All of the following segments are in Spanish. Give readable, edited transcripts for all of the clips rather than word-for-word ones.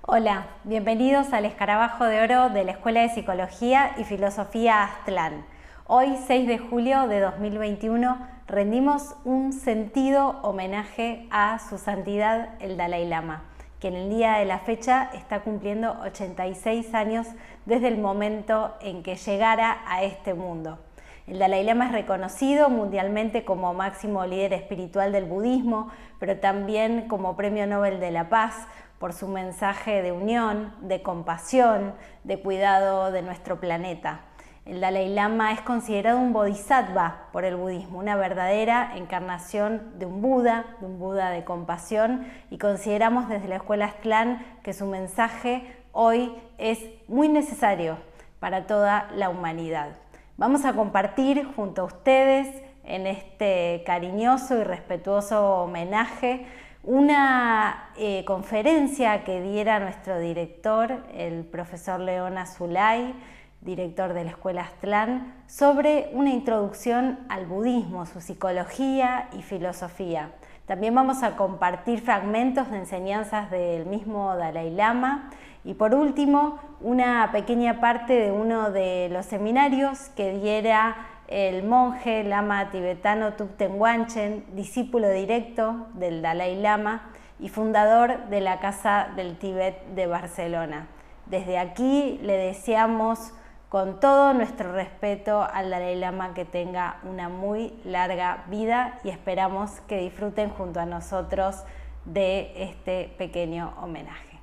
Hola, bienvenidos al Escarabajo de Oro de la Escuela de Psicología y Filosofía Aztlán. Hoy, 6 de julio de 2021, rendimos un sentido homenaje a su santidad el Dalai Lama, que en el día de la fecha está cumpliendo 86 años desde el momento en que llegara a este mundo. El Dalai Lama es reconocido mundialmente como máximo líder espiritual del budismo, pero también como Premio Nobel de la Paz, por su mensaje de unión, de compasión, de cuidado de nuestro planeta. El Dalai Lama es considerado un bodhisattva por el budismo, una verdadera encarnación de un Buda de compasión, y consideramos desde la Escuela Aztlán que su mensaje hoy es muy necesario para toda la humanidad. Vamos a compartir junto a ustedes en este cariñoso y respetuoso homenaje una conferencia que diera nuestro director, el profesor León Azulay, director de la Escuela Aztlán, sobre una introducción al budismo, su psicología y filosofía. También vamos a compartir fragmentos de enseñanzas del mismo Dalai Lama y, por último, una pequeña parte de uno de los seminarios que diera el monje lama tibetano Thupten Wanchen, discípulo directo del Dalai Lama y fundador de la Casa del Tíbet de Barcelona. Desde aquí le deseamos con todo nuestro respeto al Dalai Lama que tenga una muy larga vida y esperamos que disfruten junto a nosotros de este pequeño homenaje.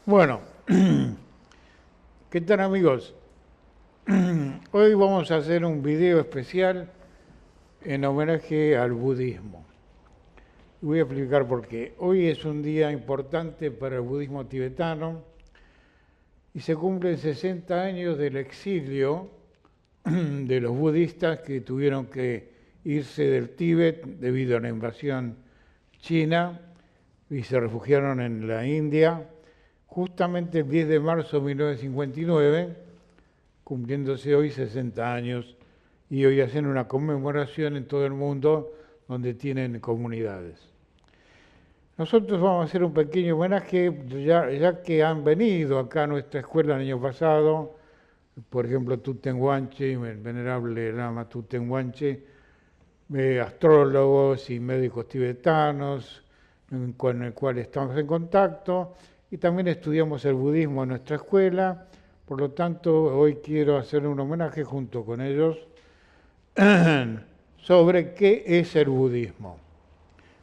Bueno, ¿qué tal, amigos? Hoy vamos a hacer un video especial en homenaje al budismo. Voy a explicar por qué. Hoy es un día importante para el budismo tibetano y se cumplen 60 años del exilio de los budistas que tuvieron que irse del Tíbet debido a la invasión china y se refugiaron en la India justamente el 10 de marzo de 1959, cumpliéndose hoy 60 años, y hoy hacen una conmemoración en todo el mundo donde tienen comunidades. Nosotros vamos a hacer un pequeño homenaje, ya que han venido acá a nuestra escuela el año pasado, por ejemplo, Thupten Wanchen, el venerable Lama Thupten Wanchen, astrólogos y médicos tibetanos, con el cual estamos en contacto, y también estudiamos el budismo en nuestra escuela. Por lo tanto, hoy quiero hacer un homenaje junto con ellos sobre qué es el budismo.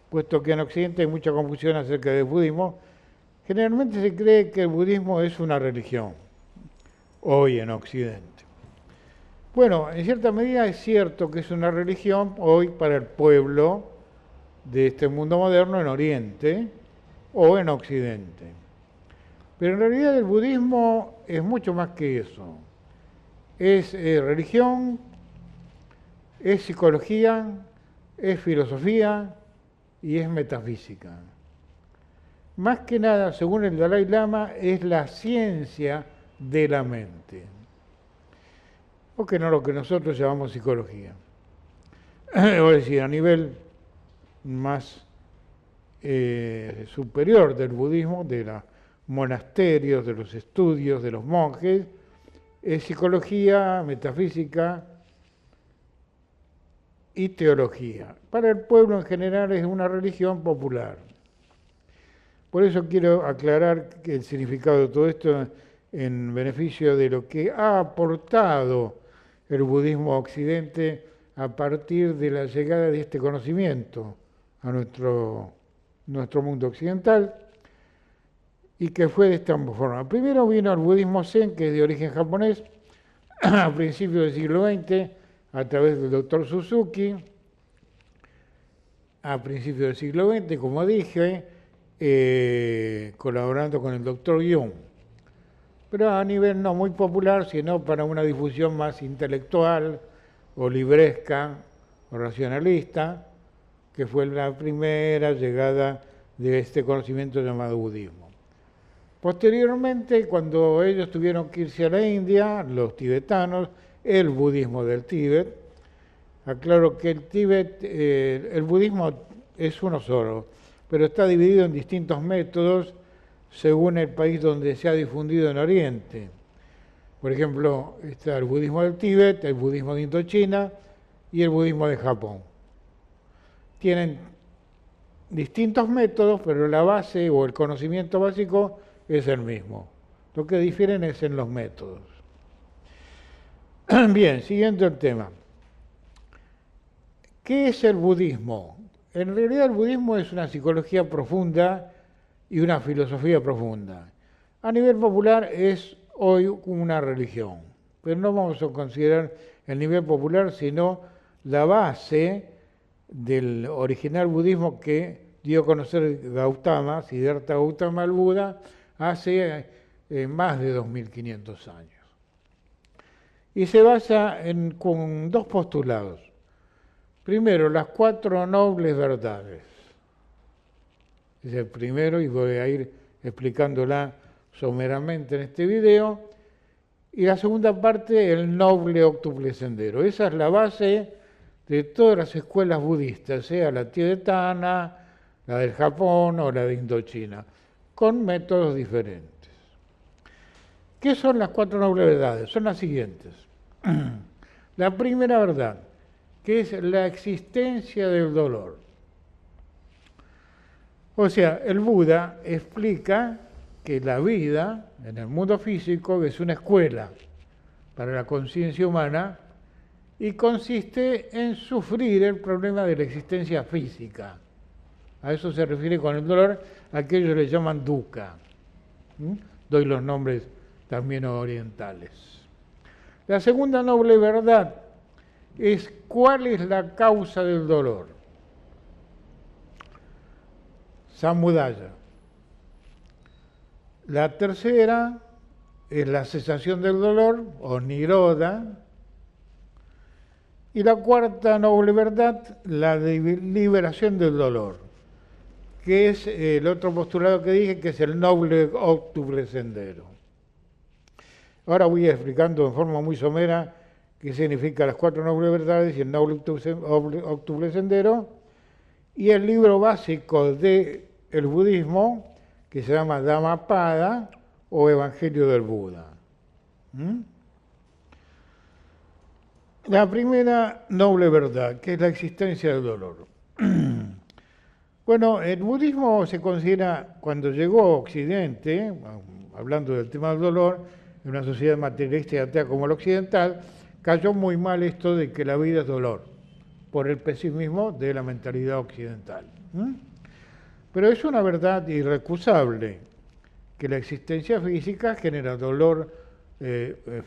Puesto que en Occidente hay mucha confusión acerca del budismo, generalmente se cree que el budismo es una religión, hoy en Occidente. Bueno, en cierta medida es cierto que es una religión hoy para el pueblo de este mundo moderno en Oriente o en Occidente. Pero en realidad el budismo es mucho más que eso. Es religión, es psicología, es filosofía y es metafísica. Más que nada, según el Dalai Lama, es la ciencia de la mente. O que no lo que nosotros llamamos psicología. Es decir, a nivel más superior del budismo, de los monasterios, de los estudios, de los monjes, es psicología, metafísica y teología. Para el pueblo en general es una religión popular. Por eso quiero aclarar que el significado de todo esto en beneficio de lo que ha aportado el budismo a Occidente a partir de la llegada de este conocimiento a nuestro mundo occidental, y que fue de esta forma. Primero vino el budismo Zen, que es de origen japonés, a principios del siglo XX, a través del doctor Suzuki, a principios del siglo XX, como dije, colaborando con el doctor Jung, pero a nivel no muy popular, sino para una difusión más intelectual o libresca o racionalista, que fue la primera llegada de este conocimiento llamado budismo. Posteriormente, cuando ellos tuvieron que irse a la India, los tibetanos, el budismo del Tíbet, aclaro que el Tíbet, el budismo es uno solo, pero está dividido en distintos métodos según el país donde se ha difundido en Oriente. Por ejemplo, está el budismo del Tíbet, el budismo de Indochina y el budismo de Japón. Tienen distintos métodos, pero la base o el conocimiento básico es el mismo. Lo que difieren es en los métodos. Bien, siguiendo el tema. ¿Qué es el budismo? En realidad el budismo es una psicología profunda y una filosofía profunda. A nivel popular es hoy una religión, pero no vamos a considerar el nivel popular, sino la base del original budismo que dio a conocer Gautama, Siddhartha Gautama al Buda, hace más de 2500 años. Y se basa con dos postulados. Primero, las 4 nobles verdades. Es el primero y voy a ir explicándola someramente en este video. Y la segunda parte, el noble óctuple sendero. Esa es la base de todas las escuelas budistas, sea la tibetana, la del Japón o la de Indochina, con métodos diferentes. ¿Qué son las 4 nobles verdades? Son las siguientes. La primera verdad, que es la existencia del dolor. O sea, el Buda explica que la vida en el mundo físico es una escuela para la conciencia humana y consiste en sufrir el problema de la existencia física. A eso se refiere con el dolor, a que ellos le llaman dukkha. Doy los nombres también orientales. La segunda noble verdad es cuál es la causa del dolor. Samudaya. La tercera es la cesación del dolor, o nirodha. Y la cuarta noble verdad, la liberación del dolor, que es el otro postulado que dije, que es el noble óctuple sendero. Ahora voy explicando en forma muy somera qué significa las 4 nobles verdades y el noble óctuple sendero, y el libro básico del budismo, que se llama Dhammapada o Evangelio del Buda. La primera noble verdad, que es la existencia del dolor. Bueno, el budismo se considera, cuando llegó a Occidente, hablando del tema del dolor, en una sociedad materialista y atea como la occidental, cayó muy mal esto de que la vida es dolor, por el pesimismo de la mentalidad occidental. Pero es una verdad irrecusable, que la existencia física genera dolor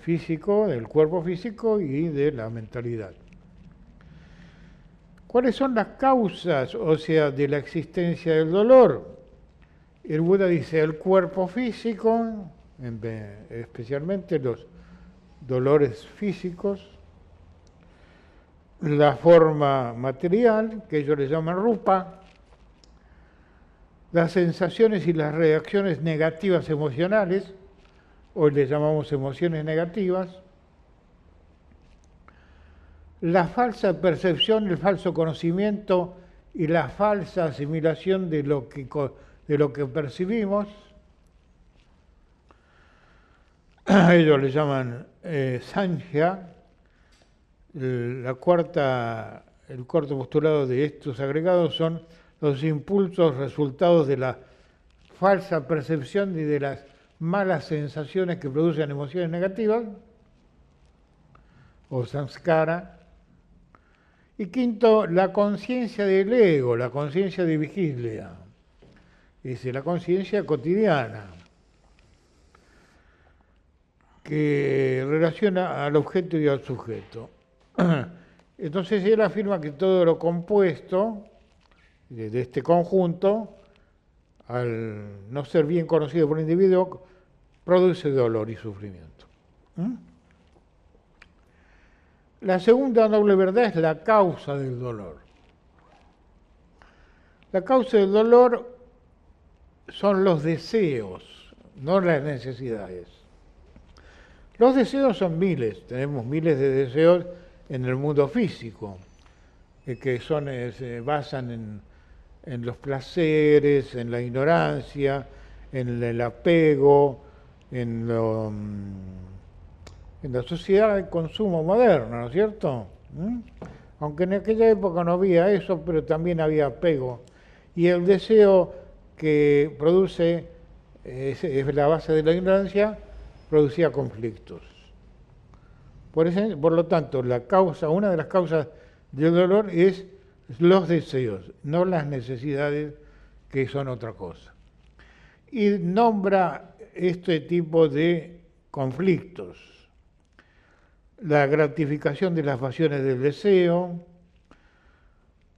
físico, del cuerpo físico y de la mentalidad. ¿Cuáles son las causas, o sea, de la existencia del dolor? El Buda dice el cuerpo físico, especialmente los dolores físicos, la forma material, que ellos le llaman rupa, las sensaciones y las reacciones negativas emocionales, hoy le llamamos emociones negativas, la falsa percepción, el falso conocimiento y la falsa asimilación de lo que percibimos. Ellos le llaman Sankhya. El cuarto postulado de estos agregados son los impulsos resultados de la falsa percepción y de las malas sensaciones que producen emociones negativas, o samskara. Y quinto, la conciencia del ego, la conciencia de vigilia, es decir, la conciencia cotidiana, que relaciona al objeto y al sujeto. Entonces él afirma que todo lo compuesto de este conjunto, al no ser bien conocido por el individuo, produce dolor y sufrimiento. La segunda noble verdad es la causa del dolor. La causa del dolor son los deseos, no las necesidades. Los deseos son miles, tenemos miles de deseos en el mundo físico, que se basan en los placeres, en la ignorancia, en el apego, en la sociedad de consumo moderna, ¿no es cierto? Aunque en aquella época no había eso, pero también había apego. Y el deseo que produce, es la base de la ignorancia, producía conflictos. Por lo tanto, una de las causas del dolor es los deseos, no las necesidades, que son otra cosa. Y nombra este tipo de conflictos: la gratificación de las pasiones del deseo,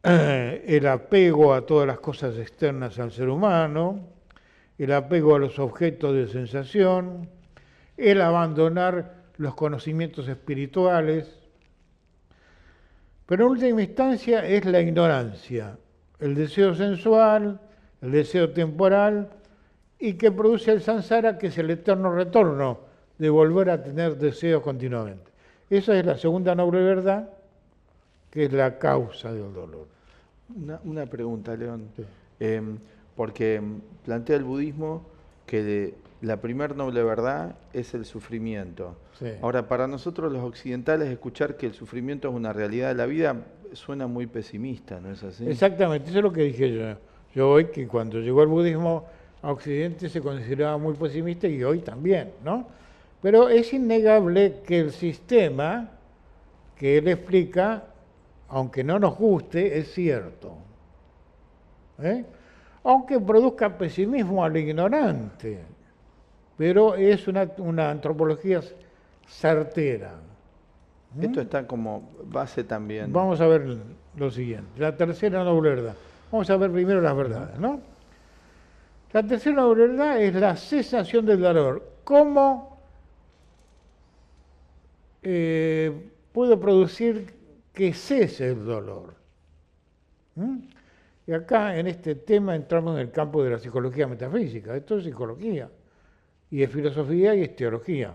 el apego a todas las cosas externas al ser humano, el apego a los objetos de sensación, el abandonar los conocimientos espirituales. Pero en última instancia es la ignorancia, el deseo sensual, el deseo temporal, y que produce el samsara, que es el eterno retorno de volver a tener deseos continuamente. Esa es la segunda noble verdad, que es la causa del dolor. Una pregunta, León, Sí. Porque plantea el budismo que la primer noble verdad es el sufrimiento. Sí. Ahora, para nosotros los occidentales, escuchar que el sufrimiento es una realidad de la vida suena muy pesimista, ¿no es así? Exactamente, eso es lo que dije yo. Yo hoy, que cuando llegó el budismo a Occidente se consideraba muy pesimista, y hoy también, ¿no? Pero es innegable que el sistema que él explica, aunque no nos guste, es cierto. Aunque produzca pesimismo al ignorante, pero es una antropología certera. Esto está como base también. Vamos a ver lo siguiente, la tercera noble verdad. Vamos a ver primero las verdades, ¿no? La tercera noble verdad es la cesación del dolor. ¿Cómo puedo producir que cese el dolor? Y acá en este tema entramos en el campo de la psicología metafísica. Esto es psicología, y es filosofía y es teología.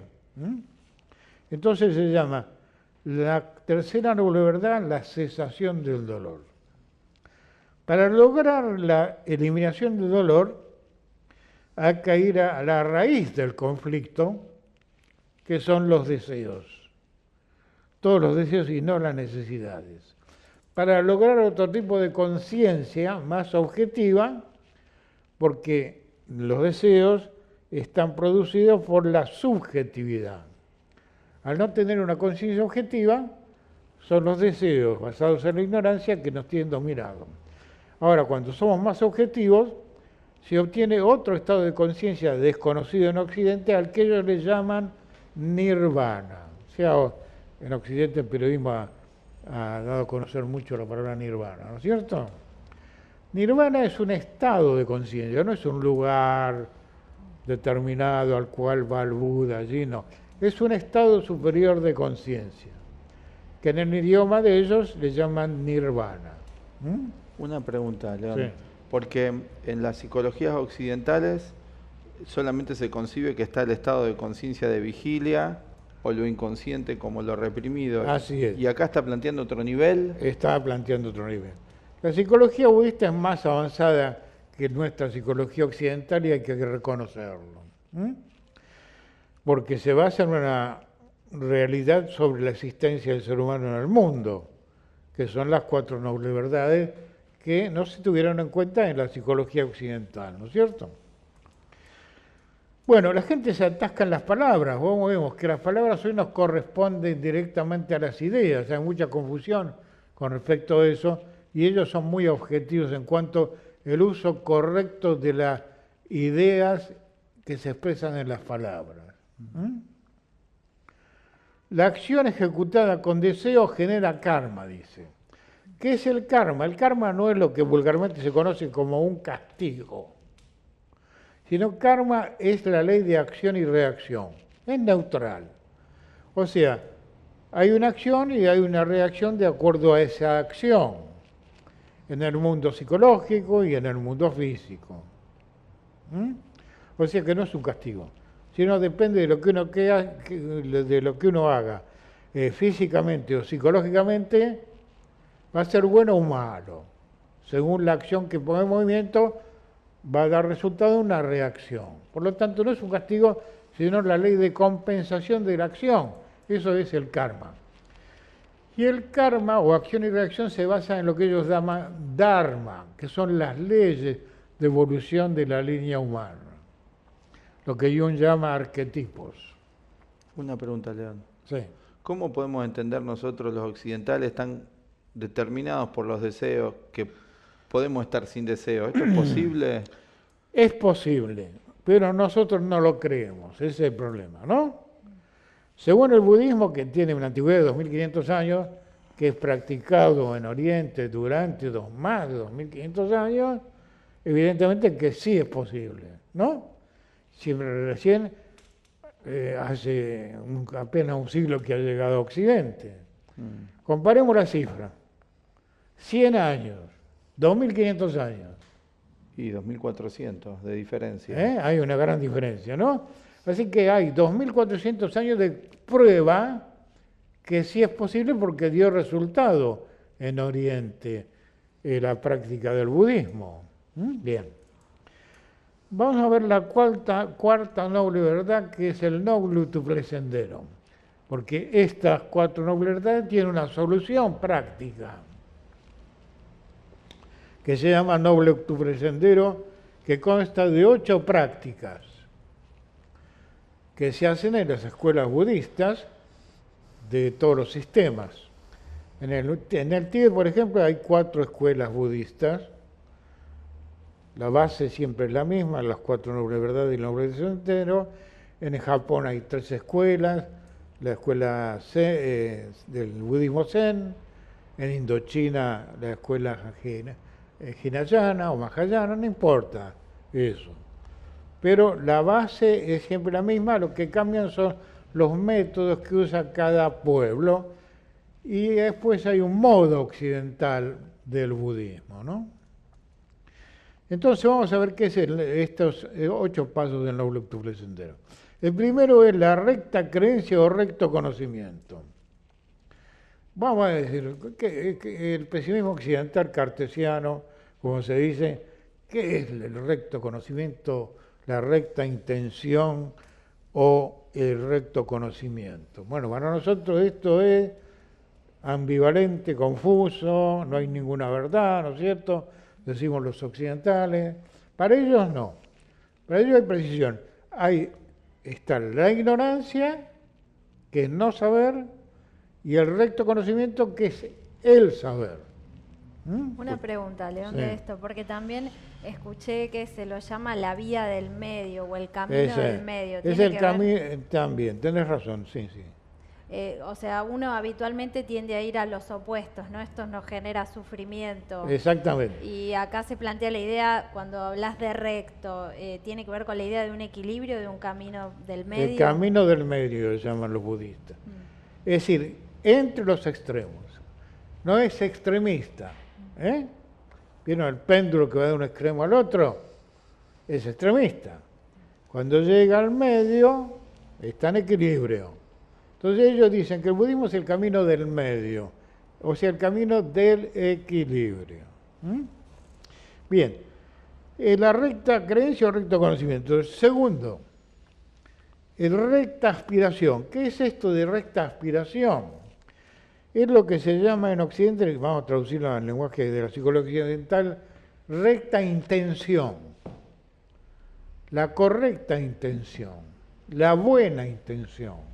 Entonces se llama la tercera noble verdad, la cesación del dolor. Para lograr la eliminación del dolor, hay que ir a la raíz del conflicto, que son los deseos. Todos los deseos y no las necesidades. Para lograr otro tipo de conciencia más objetiva, porque los deseos están producidos por la subjetividad. Al no tener una conciencia objetiva, son los deseos basados en la ignorancia que nos tienen dominados. Ahora, cuando somos más objetivos, se obtiene otro estado de conciencia desconocido en Occidente, al que ellos le llaman nirvana. O sea, en Occidente el periodismo ha dado a conocer mucho la palabra nirvana, ¿no es cierto? Nirvana es un estado de conciencia, no es un lugar determinado al cual va el Buda allí, no. Es un estado superior de conciencia, que en el idioma de ellos le llaman nirvana. Una pregunta, León. Sí. Porque en las psicologías occidentales solamente se concibe que está el estado de conciencia de vigilia o lo inconsciente como lo reprimido. Así es. Y acá está planteando otro nivel. Está planteando otro nivel. La psicología budista es más avanzada que nuestra psicología occidental, y hay que reconocerlo. Porque se basa en una realidad sobre la existencia del ser humano en el mundo, que son las cuatro nobles verdades que no se tuvieron en cuenta en la psicología occidental, ¿no es cierto? Bueno, la gente se atasca en las palabras. Vos vemos que las palabras hoy nos corresponden directamente a las ideas. Hay mucha confusión con respecto a eso, y ellos son muy objetivos en cuanto al uso correcto de las ideas que se expresan en las palabras. La acción ejecutada con deseo genera karma, dice. ¿Qué es el karma? El karma no es lo que vulgarmente se conoce como un castigo, sino karma es la ley de acción y reacción. Es neutral. O sea, hay una acción y hay una reacción de acuerdo a esa acción, en el mundo psicológico y en el mundo físico. O sea que no es un castigo, sino depende de lo que uno haga, físicamente o psicológicamente, va a ser bueno o malo, según la acción que ponga en movimiento, va a dar resultado una reacción. Por lo tanto, no es un castigo, sino la ley de compensación de la acción. Eso es el karma. Y el karma, o acción y reacción, se basa en lo que ellos llaman dharma, que son las leyes de evolución de la línea humana. Lo que Jung llama arquetipos. Una pregunta, León. Sí. ¿Cómo podemos entender nosotros los occidentales tan determinados por los deseos que podemos estar sin deseo? ¿Esto es posible? Es posible, pero nosotros no lo creemos, ese es el problema, ¿no? Según el budismo, que tiene una antigüedad de 2500 años, que es practicado en Oriente durante más de 2500 años, evidentemente que sí es posible, ¿no? Siempre recién, hace apenas un siglo que ha llegado a Occidente. Comparemos la cifra. 100 años, 2500 años. Y 2400 de diferencia. Hay una gran diferencia, ¿no? Así que hay 2400 años de prueba que sí es posible porque dio resultado en Oriente la práctica del budismo. Bien. Vamos a ver la cuarta noble verdad, que es el noble octuple sendero. Porque estas 4 nobles verdades tienen una solución práctica, que se llama noble octuple sendero, que consta de 8 prácticas que se hacen en las escuelas budistas de todos los sistemas. En el Tíbet, por ejemplo, hay 4 escuelas budistas. La base siempre es la misma, las 4 nobles verdades y el noble sendero. En Japón hay 3 escuelas, la escuela del budismo Zen, en Indochina la escuela Hinayana o Mahayana, no importa eso. Pero la base es siempre la misma, lo que cambian son los métodos que usa cada pueblo, y después hay un modo occidental del budismo, ¿no? Entonces vamos a ver qué es estos 8 pasos del noble octuple sendero. El primero es la recta creencia o recto conocimiento. Vamos a decir que el pesimismo occidental cartesiano, como se dice, ¿qué es el recto conocimiento, la recta intención o el recto conocimiento? Bueno, para nosotros esto es ambivalente, confuso, no hay ninguna verdad, ¿no es cierto? Decimos los occidentales. Para ellos no. Para ellos hay precisión. Está la ignorancia, que es no saber, y el recto conocimiento, que es el saber. Una pregunta, León, Sí. de esto, porque también escuché que se lo llama la vía del medio o el camino Ese del medio. es ¿Tiene el que camino también, tenés razón, sí, sí. o sea, uno habitualmente tiende a ir a los opuestos, ¿no? Esto nos genera sufrimiento. Exactamente. Y acá se plantea la idea, cuando hablas de recto, tiene que ver con la idea de un equilibrio, de un camino del medio. El camino del medio, le llaman los budistas. Es decir, entre los extremos. No es extremista. ¿Vieron el péndulo que va de un extremo al otro? Es extremista. Cuando llega al medio, está en equilibrio. Entonces ellos dicen que el budismo es el camino del medio, o sea, el camino del equilibrio. Bien, la recta creencia o recto conocimiento. Segundo, el recta aspiración. ¿Qué es esto de recta aspiración? Es lo que se llama en Occidente, vamos a traducirlo al lenguaje de la psicología occidental, recta intención. La correcta intención, la buena intención.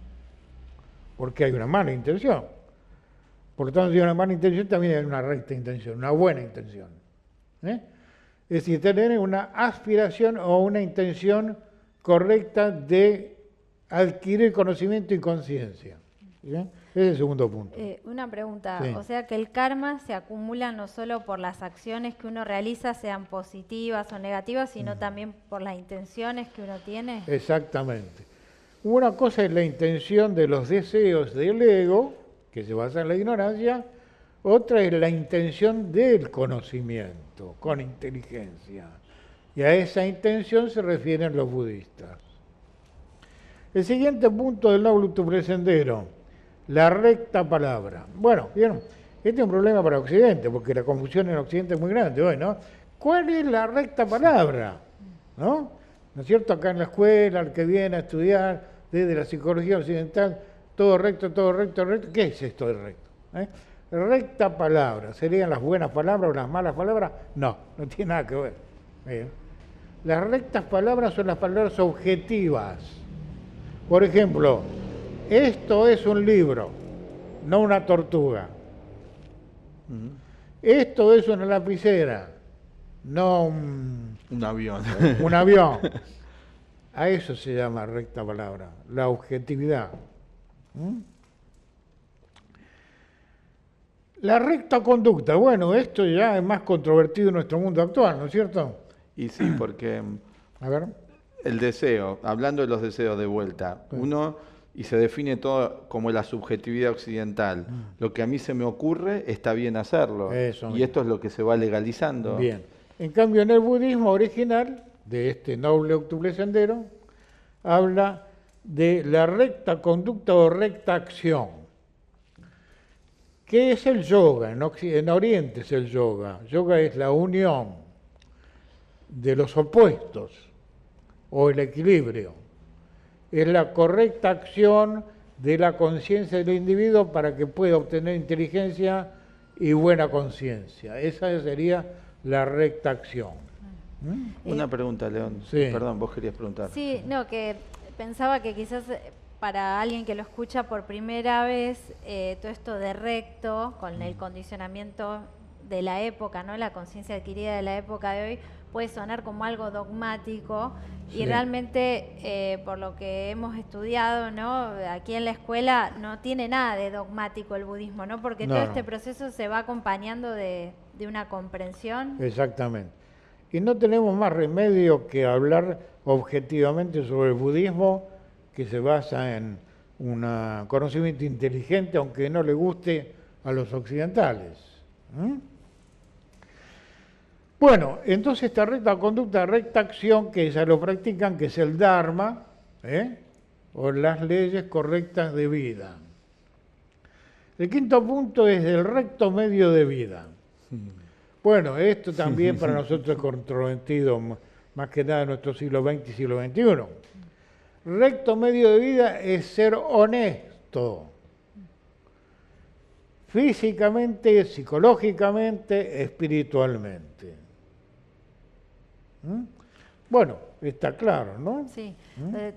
Porque hay una mala intención. Por lo tanto, si hay una mala intención, también hay una recta intención, una buena intención. Es decir, tener una aspiración o una intención correcta de adquirir conocimiento y conciencia. Ese es el segundo punto. Una pregunta, Sí. o sea que el karma se acumula no solo por las acciones que uno realiza, sean positivas o negativas, sino también por las intenciones que uno tiene. Exactamente. Una cosa es la intención de los deseos del ego, que se basa en la ignorancia, otra es la intención del conocimiento, con inteligencia. Y a esa intención se refieren los budistas. El siguiente punto del noble octuple sendero, la recta palabra. Bueno, ¿vieron? Este es un problema para Occidente, porque la confusión en Occidente es muy grande hoy, ¿no? ¿Cuál es la recta palabra? ¿No? ¿No es cierto? Acá en la escuela, el que viene a estudiar desde la psicología occidental, todo recto, todo recto, recto. ¿Qué es esto de recto? Recta palabra. ¿Serían las buenas palabras o las malas palabras? No, no tiene nada que ver. Bien. Las rectas palabras son las palabras objetivas. Por ejemplo, esto es un libro, no una tortuga. Esto es una lapicera, no un avión. Un avión. A eso se llama recta palabra, la objetividad. La recta conducta, bueno, esto ya es más controvertido en nuestro mundo actual, ¿no es cierto? Y sí, porque A ver. el deseo, hablando de los deseos de vuelta, uno, y se define todo como la subjetividad occidental, lo que a mí se me ocurre está bien hacerlo, Eso y mismo. esto es lo que se va legalizando. Bien. En cambio, en el budismo original, de este noble octuple sendero, habla de la recta conducta o recta acción. ¿Qué es el yoga? En Oriente es el yoga. Yoga es la unión de los opuestos o el equilibrio. Es la correcta acción de la conciencia del individuo para que pueda obtener inteligencia y buena conciencia. Esa sería la recta acción. Una pregunta, León. Sí. Perdón, vos querías preguntar. Sí, no, que pensaba que quizás para alguien que lo escucha por primera vez, todo esto de recto, con el condicionamiento de la época, ¿no? La conciencia adquirida de la época de hoy, puede sonar como algo dogmático. Sí. Y realmente, por lo que hemos estudiado, ¿no? Aquí en la escuela no tiene nada de dogmático el budismo, ¿no? Porque todo este proceso se va acompañando de una comprensión. Exactamente. Y no tenemos más remedio que hablar objetivamente sobre el budismo, que se basa en un conocimiento inteligente, aunque no le guste a los occidentales. Bueno, entonces esta recta conducta, recta acción, que ya lo practican, que es el Dharma, o las leyes correctas de vida. El quinto punto es el recto medio de vida. Bueno, esto también para nosotros es controvertido, más que nada en nuestro siglo XX y siglo XXI. Recto medio de vida es ser honesto, físicamente, psicológicamente, espiritualmente. Bueno, está claro, ¿no? Sí,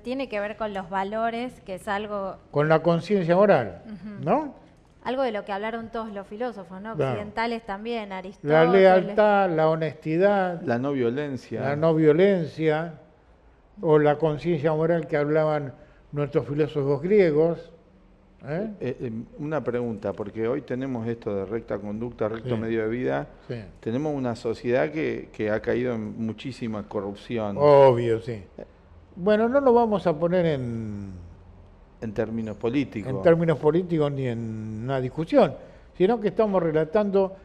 tiene que ver con los valores, que es algo... Con la conciencia moral, ¿no? Algo de lo que hablaron todos los filósofos, ¿no? Claro. Occidentales también, La Aristóteles. lealtad, la honestidad, La no violencia. la no violencia, o la conciencia moral que hablaban nuestros filósofos griegos. Una pregunta, porque hoy tenemos esto de recta conducta, recto medio de vida. Sí. Tenemos una sociedad que ha caído en muchísima corrupción. Obvio, sí. Bueno, no lo vamos a poner en términos políticos. términos políticos ni en una discusión, sino que estamos relatando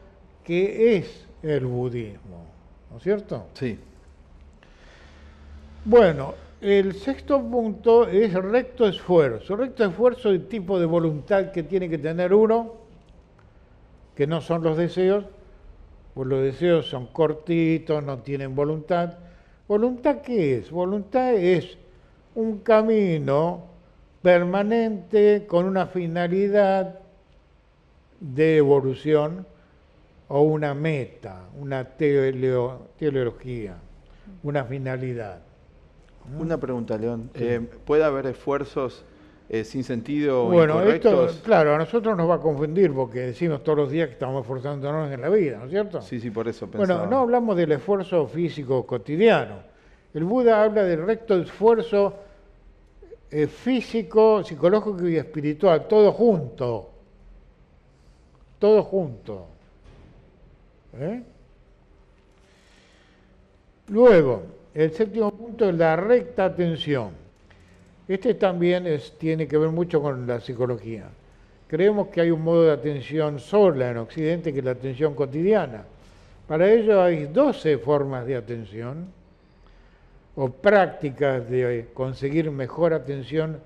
qué es el budismo, ¿no es cierto? Sí. Bueno, el sexto punto es recto esfuerzo. Recto esfuerzo es el tipo de voluntad que tiene que tener uno, que no son los deseos, pues los deseos son cortitos, no tienen voluntad. ¿Voluntad qué es? Voluntad es un camino permanente con una finalidad de evolución o una meta, una teleología, una finalidad. Una pregunta, León. ¿Puede haber esfuerzos sin sentido Bueno, incorrectos? esto, claro, a nosotros nos va a confundir porque decimos todos los días que estamos esforzándonos en la vida, ¿no es cierto? Sí, sí, por eso pensaba. Bueno, no hablamos del esfuerzo físico cotidiano. El Buda habla del recto esfuerzo físico, psicológico y espiritual, todo junto. Todo junto. Luego, el séptimo punto es la recta atención. Este también tiene que ver mucho con la psicología. Creemos que hay un modo de atención sola en Occidente, que es la atención cotidiana. Para ello hay 12 formas de atención o prácticas de conseguir mejor atención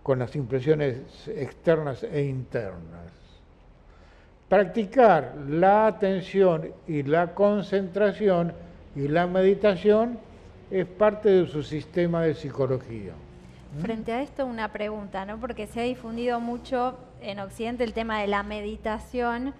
con las impresiones externas e internas. practicar la atención y la concentración y la meditación es parte de su sistema de psicología. Frente a esto, una pregunta, ¿no? Porque se ha difundido mucho en Occidente el tema de la meditación.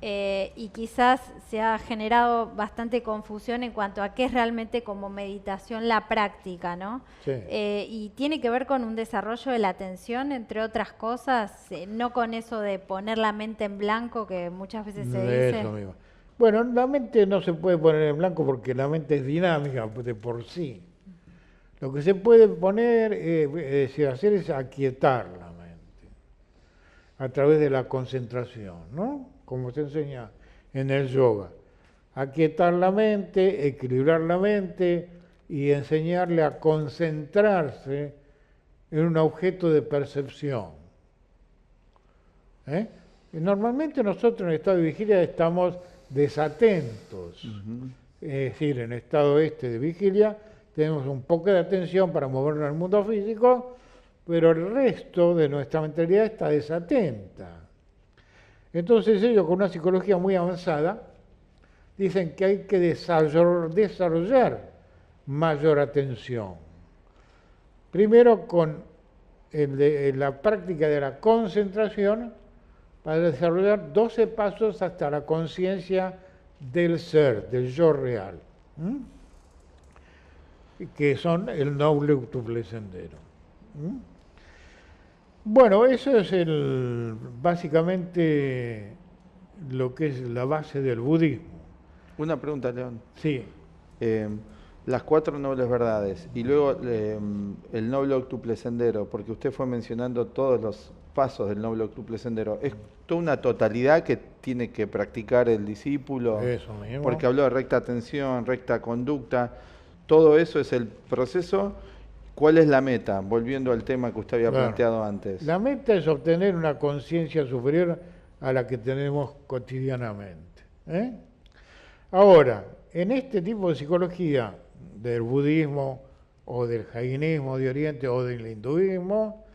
Y quizás se ha generado bastante confusión en cuanto a qué es realmente como meditación la práctica, ¿no? Sí. Y tiene que ver con un desarrollo de la atención, entre otras cosas, no con eso de poner la mente en blanco que muchas veces se dice. Eso mismo. Bueno, la mente no se puede poner en blanco porque la mente es dinámica de por sí. Lo que se puede poner, hacer es aquietar la mente a través de la concentración, ¿no? Como se enseña en el yoga. Aquietar la mente, equilibrar la mente y enseñarle a concentrarse en un objeto de percepción. Y normalmente nosotros en estado de vigilia estamos desatentos. Es decir, en estado de vigilia tenemos un poco de atención para movernos en el mundo físico, pero el resto de nuestra mentalidad está desatenta. Entonces ellos, con una psicología muy avanzada, dicen que hay que desarrollar mayor atención. Primero con la práctica de la concentración para desarrollar 12 pasos hasta la conciencia del ser, del yo real, que son el noble octuple sendero. Bueno, eso es básicamente lo que es la base del budismo. Una pregunta, León. Sí. Las 4 nobles verdades y luego el noble octuple sendero, porque usted fue mencionando todos los pasos del noble octuple sendero, ¿es toda una totalidad que tiene que practicar el discípulo? Eso mismo. Porque habló de recta atención, recta conducta, todo eso es el proceso. ¿Cuál es la meta? Volviendo al tema que usted había planteado antes. La meta es obtener una conciencia superior a la que tenemos cotidianamente. Ahora, en este tipo de psicología del budismo o del jainismo de Oriente o del hinduismo,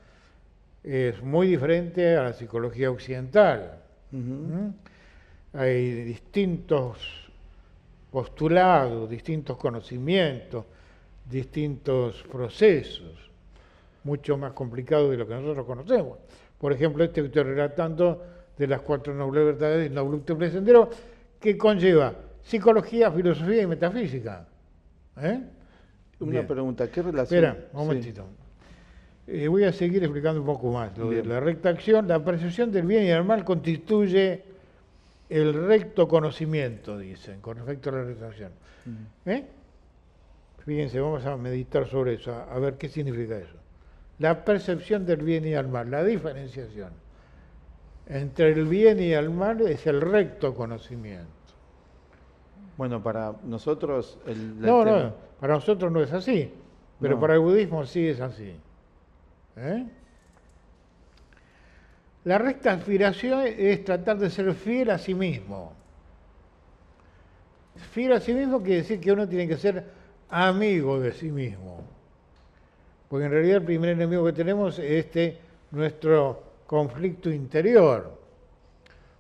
es muy diferente a la psicología occidental. Hay distintos postulados, distintos conocimientos, distintos procesos, mucho más complicados de lo que nosotros conocemos. Por ejemplo, que estoy relatando de las 4 nobles verdades del noble octuple sendero, que conlleva psicología, filosofía y metafísica. Una pregunta, ¿qué relación? Espera, un momentito. Voy a seguir explicando un poco más. Lo de la recta acción, la percepción del bien y del mal constituye el recto conocimiento, dicen, con respecto a la recta acción. Fíjense, vamos a meditar sobre eso, a ver qué significa eso. La percepción del bien y del mal, la diferenciación entre el bien y el mal es el recto conocimiento. Bueno, para nosotros... No, para nosotros no es así, pero para el budismo sí es así. La recta aspiración es tratar de ser fiel a sí mismo. Fiel a sí mismo quiere decir que uno tiene que ser amigo de sí mismo. Porque en realidad el primer enemigo que tenemos es nuestro conflicto interior.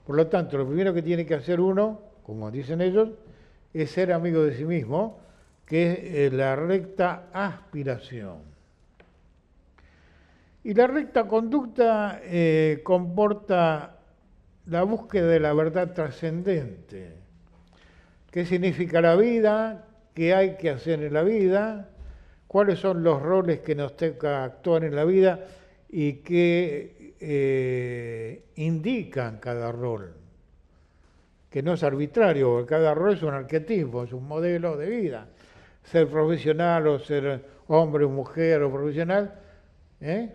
Por lo tanto, lo primero que tiene que hacer uno, como dicen ellos, es ser amigo de sí mismo, que es la recta aspiración. Y la recta conducta comporta la búsqueda de la verdad trascendente. ¿Qué significa la vida? ¿Qué hay que hacer en la vida? ¿Cuáles son los roles que nos toca actuar en la vida y qué indican cada rol? Que no es arbitrario, porque cada rol es un arquetipo, es un modelo de vida. Ser profesional o ser hombre o mujer o profesional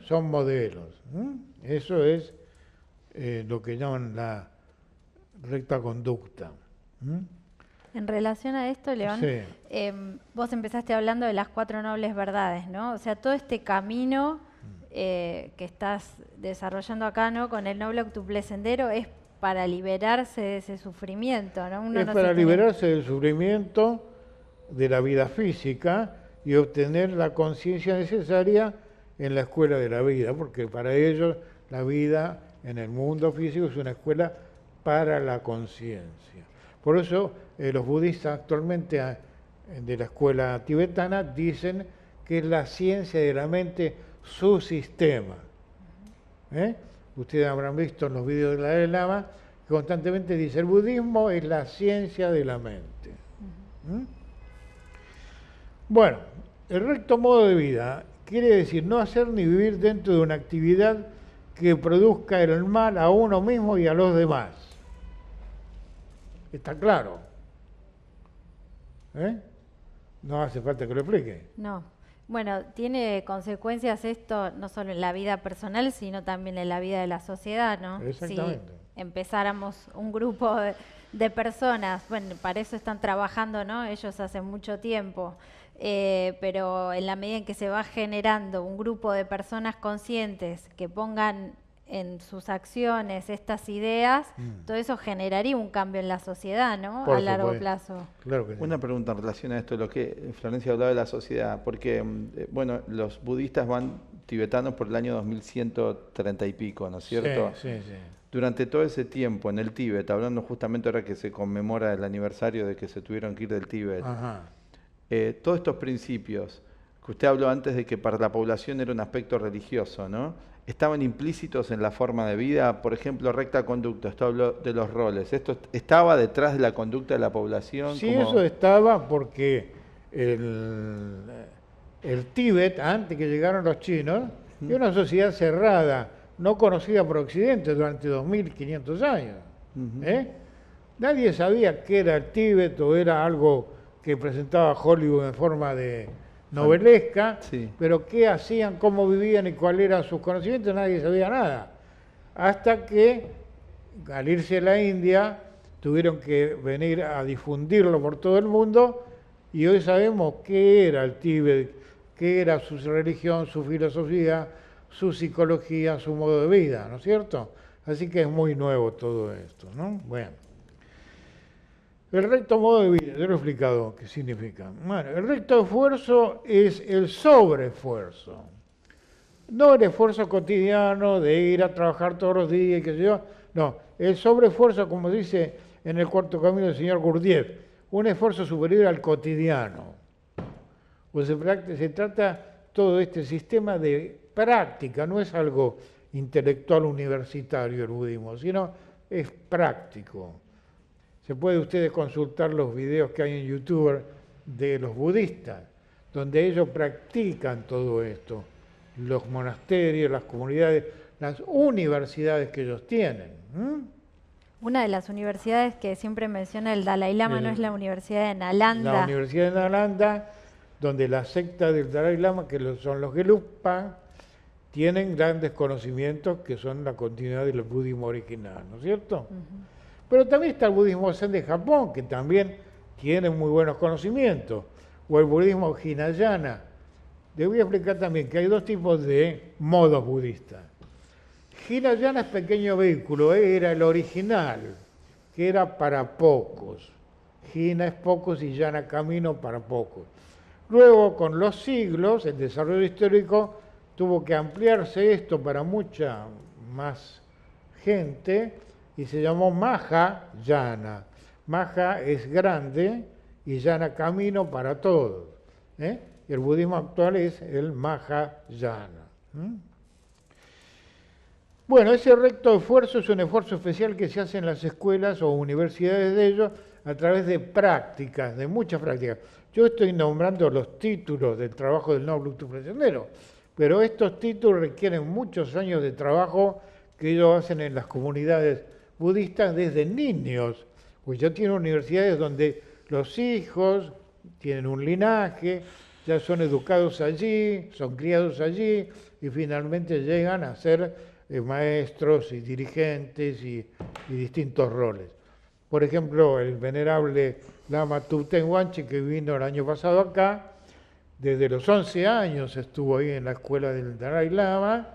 son modelos. Eso es lo que llaman la recta conducta. En relación a esto, León, sí. Vos empezaste hablando de las 4 nobles verdades, ¿no? O sea, todo este camino que estás desarrollando acá, ¿no? Con el noble octuple sendero es para liberarse de ese sufrimiento, ¿no? Es para liberarse del sufrimiento de la vida física y obtener la conciencia necesaria en la escuela de la vida, porque para ellos la vida en el mundo físico es una escuela para la conciencia. Por eso los budistas actualmente de la escuela tibetana dicen que es la ciencia de la mente su sistema. Ustedes habrán visto en los vídeos de Dalai Lama que constantemente dice el budismo es la ciencia de la mente. Bueno, el recto modo de vida quiere decir no hacer ni vivir dentro de una actividad que produzca el mal a uno mismo y a los demás. ¿Está claro? No hace falta que lo explique. No. Bueno, tiene consecuencias esto no solo en la vida personal, sino también en la vida de la sociedad, ¿no? Exactamente. Si empezáramos un grupo de personas, bueno, para eso están trabajando, ¿no? Ellos hace mucho tiempo, pero en la medida en que se va generando un grupo de personas conscientes que pongan en sus acciones estas ideas, todo eso generaría un cambio en la sociedad, ¿no? Por a largo supuesto. plazo. Claro que sí. Una pregunta en relación a esto, lo que Florencia hablaba de la sociedad, porque bueno, los budistas van tibetanos por el año 2130 y pico, ¿no es cierto? Sí, sí, sí. Durante todo ese tiempo en el Tíbet, hablando justamente ahora que se conmemora el aniversario de que se tuvieron que ir del Tíbet, todos estos principios que usted habló antes de que para la población era un aspecto religioso, ¿no? ¿Estaban implícitos en la forma de vida? Por ejemplo, recta conducta, esto habló de los roles. ¿Esto estaba detrás de la conducta de la población? Sí, eso estaba porque el Tíbet, antes que llegaron los chinos, era una sociedad cerrada, no conocida por Occidente durante 2500 años. Nadie sabía qué era el Tíbet o era algo que presentaba Hollywood en forma de novelesca, sí. Pero qué hacían, cómo vivían y cuál era sus conocimientos, nadie sabía nada. Hasta que, al irse a la India, tuvieron que venir a difundirlo por todo el mundo y hoy sabemos qué era el Tíbet, qué era su religión, su filosofía, su psicología, su modo de vida, ¿no es cierto? Así que es muy nuevo todo esto, ¿no? Bueno. El recto modo de vida, yo lo he explicado qué significa. Bueno, el recto esfuerzo es el sobreesfuerzo. No el esfuerzo cotidiano de ir a trabajar todos los días, qué sé yo. No, el sobreesfuerzo, como dice en el cuarto camino del señor Gurdjieff, un esfuerzo superior al cotidiano. Pues se trata todo este sistema de práctica, no es algo intelectual universitario el budismo, sino es práctico. Se puede ustedes consultar los videos que hay en YouTube de los budistas, donde ellos practican todo esto. Los monasterios, las comunidades, las universidades que ellos tienen. Una de las universidades que siempre menciona el Dalai Lama no es la Universidad de Nalanda. La Universidad de Nalanda, donde la secta del Dalai Lama, que son los Gelugpa, tienen grandes conocimientos que son la continuidad del budismo original, ¿no es cierto? Pero también está el budismo zen de Japón, que también tiene muy buenos conocimientos, o el budismo Hinayana. Les voy a explicar también que hay dos tipos de modos budistas. Hinayana es pequeño vehículo, era el original, que era para pocos. Hina es pocos y Yana camino para pocos. Luego, con los siglos, el desarrollo histórico tuvo que ampliarse esto para mucha más gente, y se llamó Mahayana. Maha es grande y Yana camino para todos. El budismo actual es el Mahayana. Bueno, ese recto esfuerzo es un esfuerzo especial que se hace en las escuelas o universidades de ellos a través de prácticas, de muchas prácticas. Yo estoy nombrando los títulos del trabajo del Noble Octuple Sendero, pero estos títulos requieren muchos años de trabajo que ellos hacen en las comunidades budistas desde niños, pues ya tienen universidades donde los hijos tienen un linaje, ya son educados allí, son criados allí y finalmente llegan a ser maestros y dirigentes y distintos roles. Por ejemplo, el venerable Lama Thubten Wanche, que vino el año pasado acá, desde los 11 años estuvo ahí en la escuela del Dalai Lama,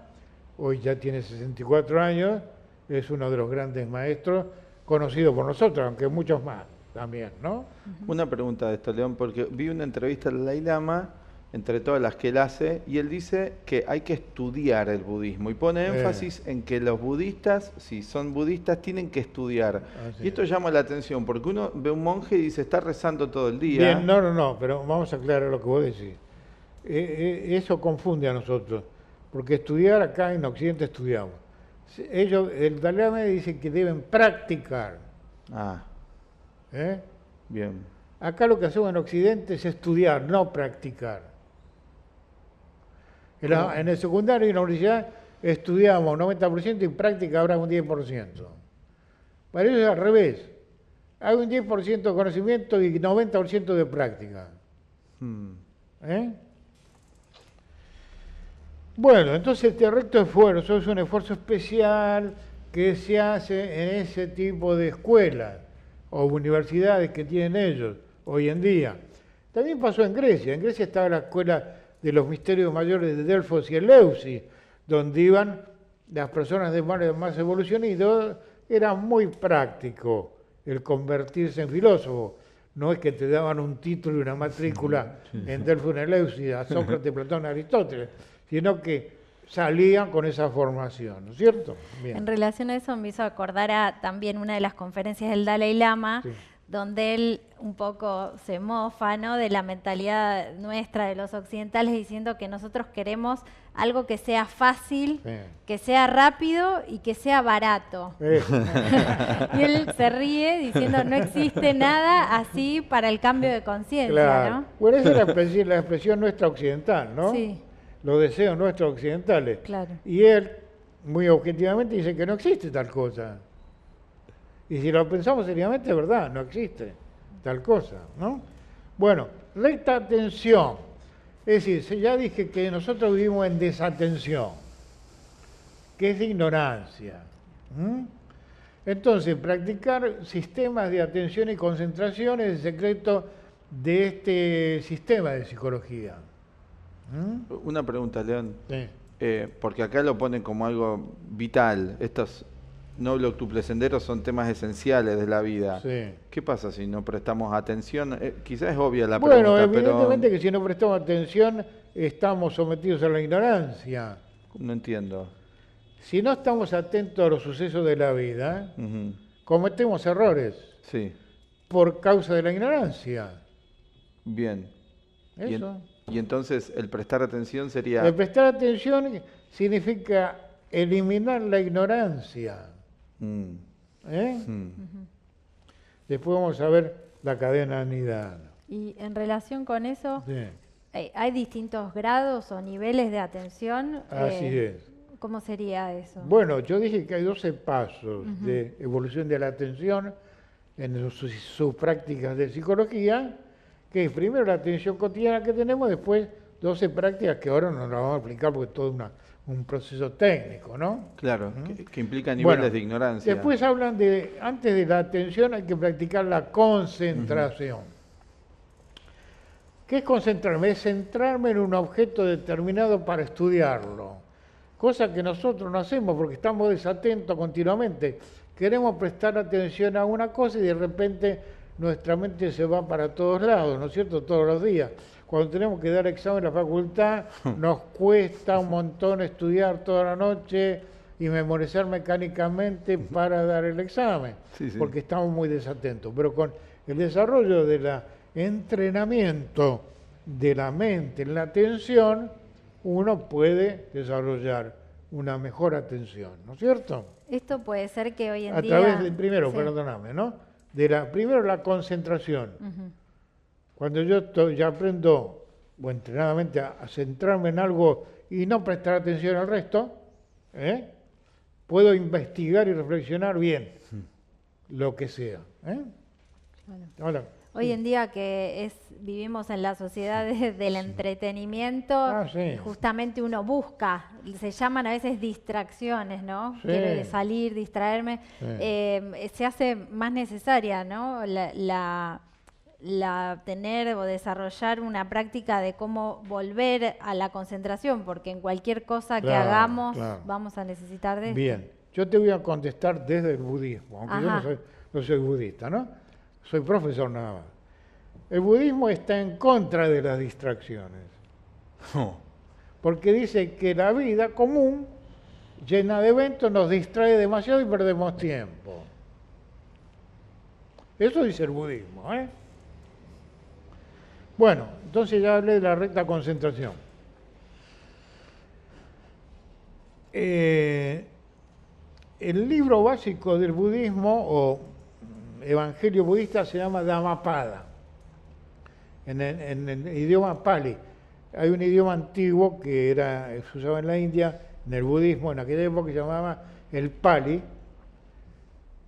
hoy ya tiene 64 años, es uno de los grandes maestros, conocido por nosotros, aunque muchos más también, ¿no? Una pregunta de esto, León, porque vi una entrevista al Dalai Lama entre todas las que él hace, y él dice que hay que estudiar el budismo y pone énfasis en que los budistas, si son budistas, tienen que estudiar. Y esto llama la atención, porque uno ve un monje y dice, está rezando todo el día. Bien, no, pero vamos a aclarar lo que vos decís. Eso confunde a nosotros, porque estudiar acá en Occidente estudiamos. El Dalai Lama dice que deben practicar. Bien. Acá lo que hacemos en Occidente es estudiar, no practicar. En el secundario y en la universidad estudiamos un 90% y práctica habrá un 10%. Para ellos es al revés. Hay un 10% de conocimiento y 90% de práctica. Bueno, entonces este recto esfuerzo es un esfuerzo especial que se hace en ese tipo de escuelas o universidades que tienen ellos hoy en día. También pasó en Grecia. En Grecia estaba la escuela de los misterios mayores de Delfos y Eleusis, donde iban las personas de más evolución y era muy práctico el convertirse en filósofo. No es que te daban un título y una matrícula en Delfos y Eleusis, a Sócrates, Platón, Aristóteles, sino que salían con esa formación, ¿no es cierto? Bien. En relación a eso me hizo acordar a también una de las conferencias del Dalai Lama, donde él un poco se mofa, ¿no?, de la mentalidad nuestra de los occidentales, diciendo que nosotros queremos algo que sea fácil, que sea rápido y que sea barato. Y él se ríe diciendo no existe nada así para el cambio de conciencia, ¿no? Bueno, esa es la expresión nuestra occidental, ¿no? Sí. Los deseos nuestros occidentales. Claro. Y él, muy objetivamente, dice que no existe tal cosa. Y si lo pensamos seriamente, es verdad, no existe tal cosa, ¿no? Bueno, recta atención. Es decir, ya dije que nosotros vivimos en desatención, que es ignorancia. Entonces, practicar sistemas de atención y concentración es el secreto de este sistema de psicología. Una pregunta, León. Sí. Porque acá lo ponen como algo vital. Estos noble octuple senderos son temas esenciales de la vida. Sí. ¿Qué pasa si no prestamos atención? Quizás es obvia la pregunta, bueno, evidentemente pero que si no prestamos atención estamos sometidos a la ignorancia. no entiendo. Si no estamos atentos a los sucesos de la vida, cometemos errores Sí. por causa de la ignorancia. Bien. Eso. Y entonces el prestar atención sería... El prestar atención significa eliminar la ignorancia. Después vamos a ver la cadena anidal. Y en relación con eso, ¿hay distintos grados o niveles de atención? Así es. ¿Cómo sería eso? Bueno, yo dije que hay 12 pasos de evolución de la atención en sus prácticas de psicología, que es primero la atención cotidiana que tenemos, después 12 prácticas que ahora no las vamos a explicar porque es todo un proceso técnico, ¿no? Claro, que implica niveles de ignorancia. Después hablan de, antes de la atención hay que practicar la concentración. ¿Qué es concentrarme? Es centrarme en un objeto determinado para estudiarlo. Cosa que nosotros no hacemos porque estamos desatentos continuamente. Queremos prestar atención a una cosa y de repente nuestra mente se va para todos lados, ¿no es cierto? Todos los días. Cuando tenemos que dar examen en la facultad, nos cuesta un montón estudiar toda la noche y memorizar mecánicamente para dar el examen, porque estamos muy desatentos. Pero con el desarrollo del entrenamiento de la mente en la atención, uno puede desarrollar una mejor atención, ¿no es cierto? Esto puede ser que hoy en a día... través de, primero, perdóname, ¿no? Primero la concentración. Cuando yo ya aprendo, o entrenadamente, a centrarme en algo y no prestar atención al resto, puedo investigar y reflexionar bien lo que sea. Hola. Hoy en día que vivimos en la sociedad del entretenimiento, justamente uno busca, se llaman a veces distracciones, ¿no? Quiero salir, distraerme, se hace más necesaria, ¿no? La tener o desarrollar una práctica de cómo volver a la concentración, porque en cualquier cosa que hagamos vamos a necesitar de esto. Bien, yo te voy a contestar desde el budismo, aunque yo no soy budista, ¿no? Soy profesor nada más. El budismo está en contra de las distracciones. No, porque dice que la vida común, llena de eventos, nos distrae demasiado y perdemos tiempo. Eso dice el budismo, ¿eh? Bueno, entonces ya hablé de la recta concentración. El libro básico del budismo, o evangelio budista, se llama Dhammapada, en el idioma pali. Hay un idioma antiguo que se usaba en la India, en el budismo, en aquella época, que se llamaba el pali,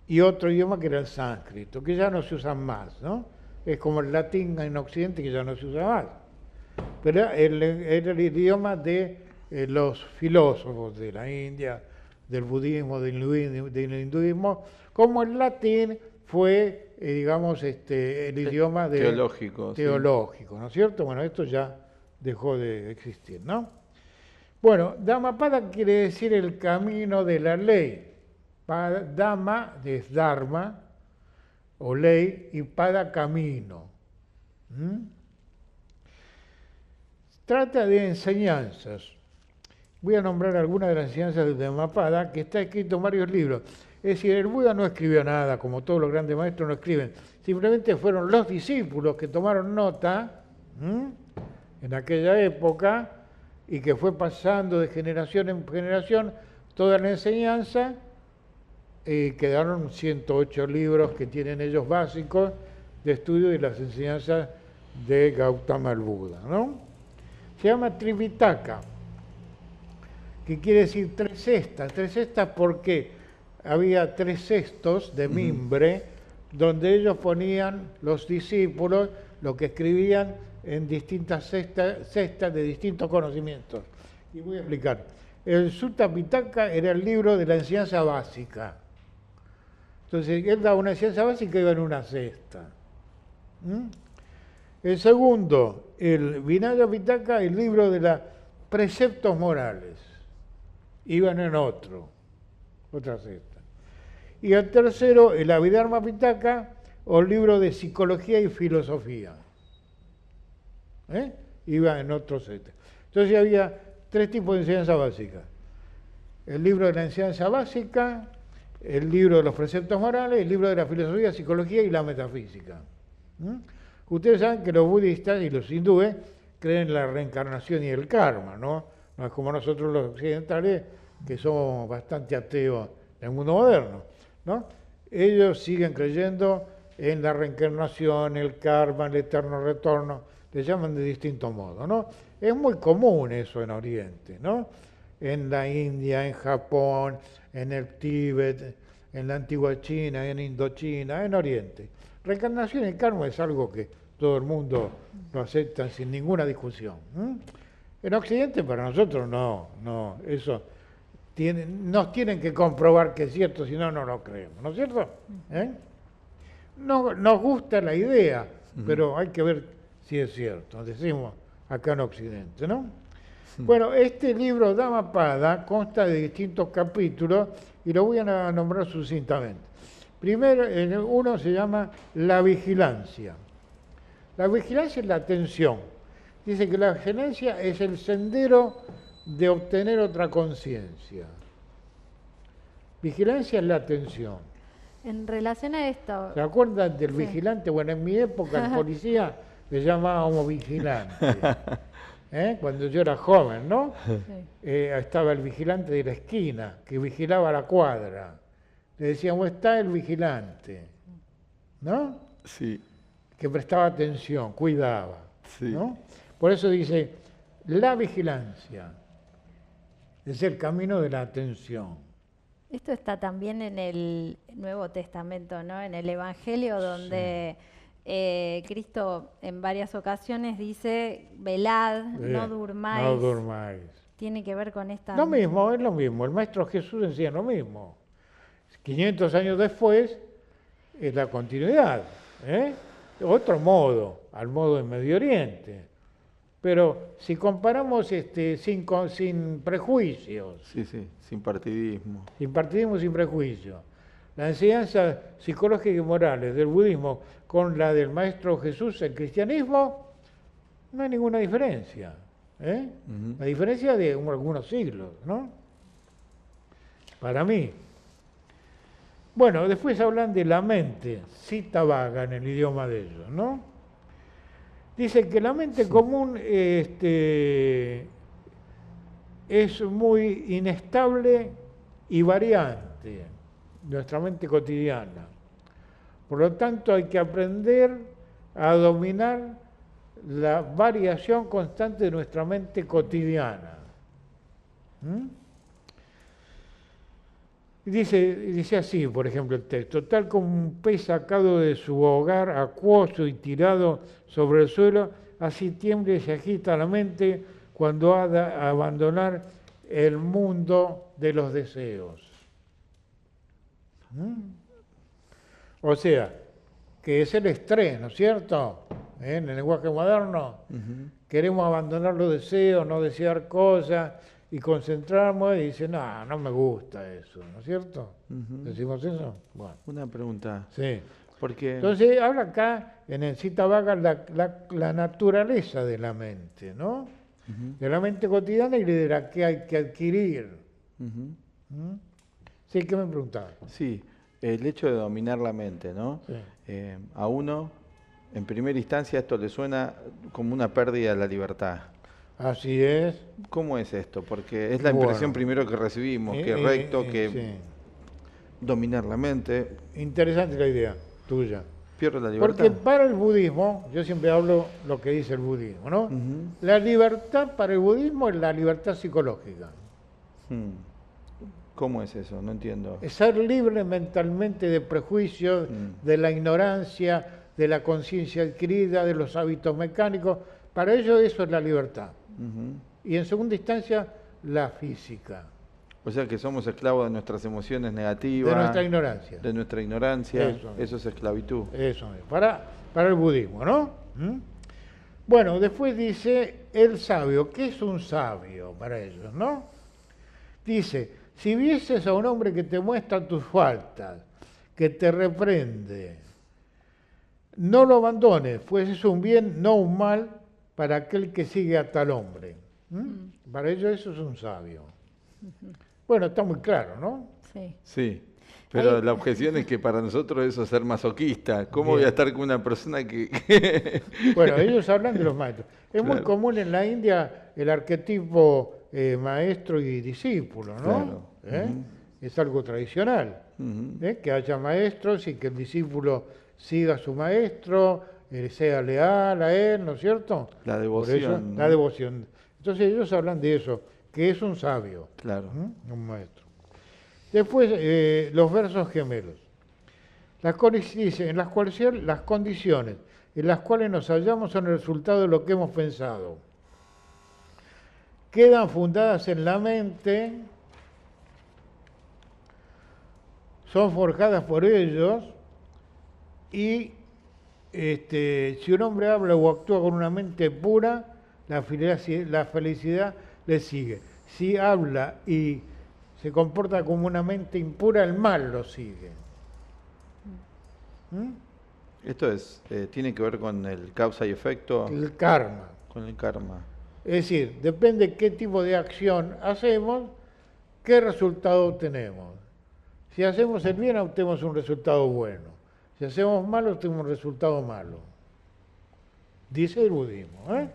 y otro idioma que era el sánscrito, que ya no se usan más, ¿no? Es como el latín en Occidente, que ya no se usa más. Pero era el idioma de los filósofos de la India, del budismo, del hinduismo, como el latín fue, digamos, el idioma teológico, teológico, ¿no es cierto? Bueno, esto ya dejó de existir, ¿no? Bueno, Dhammapada quiere decir el camino de la ley. Dhamma es Dharma, o ley, y pada, camino. Trata de enseñanzas. Voy a nombrar algunas de las enseñanzas de Dhammapada, que está escrito en varios libros. Es decir, el Buda no escribió nada, como todos los grandes maestros no escriben. Simplemente fueron los discípulos que tomaron nota en aquella época y que fue pasando de generación en generación toda la enseñanza. Quedaron 108 libros que tienen ellos básicos de estudio de las enseñanzas de Gautama el Buda, ¿no? Se llama Tripitaka, que quiere decir tres cestas porque había 3 cestos de mimbre donde ellos ponían, los discípulos, lo que escribían en distintas cestas de distintos conocimientos. Y voy a explicar. El Sutta Pitaka era el libro de la enseñanza básica. Entonces, él daba una enseñanza básica y iba en una cesta. El segundo, el Vinaya Pitaka, el libro de los preceptos morales. Iban en otra cesta. Y el tercero, el Abhidharma Pitaka, o el libro de psicología y filosofía. Iba en otro cesta. Entonces había 3 tipos de enseñanza básica. El libro de la enseñanza básica, el libro de los preceptos morales, el libro de la filosofía, psicología y la metafísica. Ustedes saben que los budistas y los hindúes creen en la reencarnación y el karma, ¿no? No es como nosotros los occidentales, que somos bastante ateos en el mundo moderno, ¿no? Ellos siguen creyendo en la reencarnación, el karma, el eterno retorno, le llaman de distintos modos, ¿no? Es muy común eso en Oriente, ¿no? En la India, en Japón, en el Tíbet, en la antigua China, en Indochina, en Oriente. Reencarnación y karma es algo que todo el mundo lo acepta sin ninguna discusión. En Occidente para nosotros no, eso nos tienen que comprobar que es cierto, si no, no lo creemos, ¿no es cierto? No, nos gusta la idea, pero hay que ver si es cierto, decimos acá en Occidente, ¿no? Bueno, este libro Dhammapada consta de distintos capítulos y lo voy a nombrar sucintamente. Primero, uno se llama la vigilancia. La vigilancia es la atención. Dice que la vigilancia es el sendero de obtener otra conciencia. Vigilancia es la atención. En relación a esto... ¿Se acuerdan del vigilante? Bueno, en mi época el policía le llamábamos vigilante. Cuando yo era joven, ¿no? Sí. Estaba el vigilante de la esquina, que vigilaba la cuadra. Le decíamos, está el vigilante, ¿no? Sí. Que prestaba atención, cuidaba, sí. ¿no? Por eso dice, la vigilancia es el camino de la atención. Esto está también en el Nuevo Testamento, ¿no? En el Evangelio, donde... Sí. Cristo en varias ocasiones dice, velad, no durmáis. No durmáis. Tiene que ver con esta... Es lo mismo. El Maestro Jesús decía lo mismo. 500 años después es la continuidad. Otro modo, al modo de Medio Oriente. Pero si comparamos sin prejuicios. Sí, sin partidismo. Sin partidismo, sin prejuicios. La enseñanza psicológica y morales del budismo con la del Maestro Jesús, el cristianismo, no hay ninguna diferencia. ¿eh? Ujú. A diferencia de algunos siglos, ¿no? Para mí. Bueno, después hablan de la mente, cita vaga en el idioma de ellos, ¿no? Dice que la mente común es muy inestable y variante, nuestra mente cotidiana. Por lo tanto, hay que aprender a dominar la variación constante de nuestra mente cotidiana. Dice así, por ejemplo, el texto: tal como un pez sacado de su hogar acuoso y tirado sobre el suelo, así tiembla y se agita la mente cuando ha de abandonar el mundo de los deseos. O sea, que es el estrés, ¿no es cierto? En el lenguaje moderno, queremos abandonar los deseos, no desear cosas, y concentrarnos y dicen, no, no me gusta eso, ¿no es cierto? ¿Decimos eso? Bueno. Una pregunta. Sí. Porque Entonces habla acá, en el cita vaga, la naturaleza de la mente, ¿no? De la mente cotidiana y de la que hay que adquirir. Sí, ¿qué me preguntaba? sí, el hecho de dominar la mente, ¿no? Sí. A uno, en primera instancia, esto le suena como una pérdida de la libertad. Así es. ¿Cómo es esto? Porque es la impresión primero que recibimos, que recto, que sí. dominar la mente, Interesante la idea tuya. pierde la libertad. Porque para el budismo, yo siempre hablo lo que dice el budismo, ¿no? La libertad para el budismo es la libertad psicológica. ¿Cómo es eso? No entiendo. Es ser libre mentalmente de prejuicios, de la ignorancia, de la conciencia adquirida, de los hábitos mecánicos. Para ellos eso es la libertad. Y en segunda instancia, la física. O sea que somos esclavos de nuestras emociones negativas. De nuestra ignorancia. De nuestra ignorancia. Eso. Eso es esclavitud. Eso es, para el budismo, ¿no? Bueno, después dice el sabio. ¿Qué es un sabio para ellos, no? Dice, si vieses a un hombre que te muestra tus faltas, que te reprende, no lo abandones, pues es un bien, no un mal, para aquel que sigue a tal hombre. Para ellos eso es un sabio. Bueno, está muy claro, ¿no? Sí. Sí. Pero Ahí- la objeción es que para nosotros eso es ser masoquista. ¿Cómo Bien. voy a estar con una persona que... Bueno, ellos hablan de los maestros. Es muy Claro. común en la India el arquetipo maestro y discípulo, ¿no? Claro. Es algo tradicional, que haya maestros y que el discípulo siga a su maestro, sea leal a él, ¿no es cierto? La Por eso, devoción, ¿no? la devoción. Entonces ellos hablan de eso, que es un sabio, Claro. un maestro. Después, los versos gemelos. Dice, en las condiciones en las cuales nos hallamos son el resultado de lo que hemos pensado. Quedan fundadas en la mente, son forjadas por ellos y si un hombre habla o actúa con una mente pura, la felicidad le sigue. Si habla y se comporta como una mente impura, el mal lo sigue. Esto es, tiene que ver con el causa y efecto, El karma. con el karma. Es decir, depende qué tipo de acción hacemos, qué resultado obtenemos. Si hacemos el bien, obtenemos un resultado bueno. Si hacemos mal, obtenemos un resultado malo. Dice el budismo, ¿eh?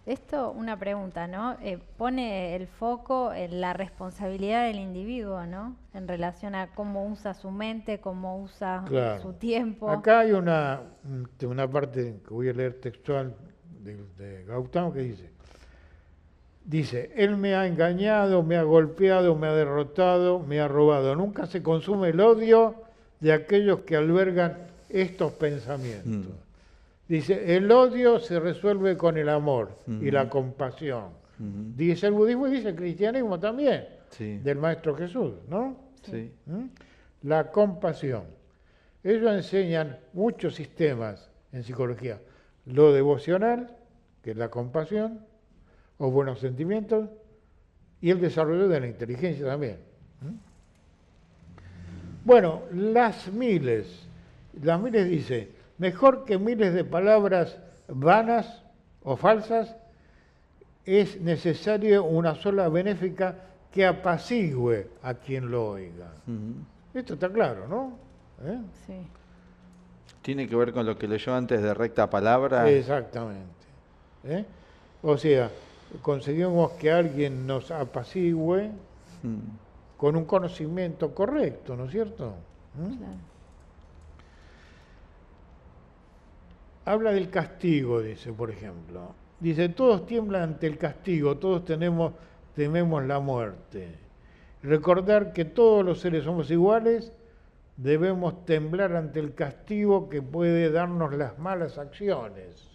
Esto, una pregunta, ¿no? Pone el foco en la responsabilidad del individuo, ¿no? En relación a cómo usa su mente, cómo usa Claro. su tiempo. Acá hay una parte que voy a leer textual de Gautama que dice, él me ha engañado, me ha golpeado, me ha derrotado, me ha robado. Nunca se consume el odio de aquellos que albergan estos pensamientos. Dice, el odio se resuelve con el amor y la compasión. Dice el budismo y dice el cristianismo también, Sí. del Maestro Jesús, ¿no? Sí. La compasión. Ellos enseñan muchos sistemas en psicología. Lo devocional, que es la compasión, o buenos sentimientos, y el desarrollo de la inteligencia también. Bueno, las miles dice, mejor que miles de palabras vanas o falsas, es necesario una sola benéfica que apacigüe a quien lo oiga. Esto está claro, ¿no? Sí. Tiene que ver con lo que leyó antes de recta palabra. Exactamente. O sea, conseguimos que alguien nos apacigüe con un conocimiento correcto, ¿no es cierto? Claro. Habla del castigo, dice, por ejemplo. Dice, todos tiemblan ante el castigo, todos tememos la muerte. Recordar que todos los seres somos iguales, debemos temblar ante el castigo que puede darnos las malas acciones.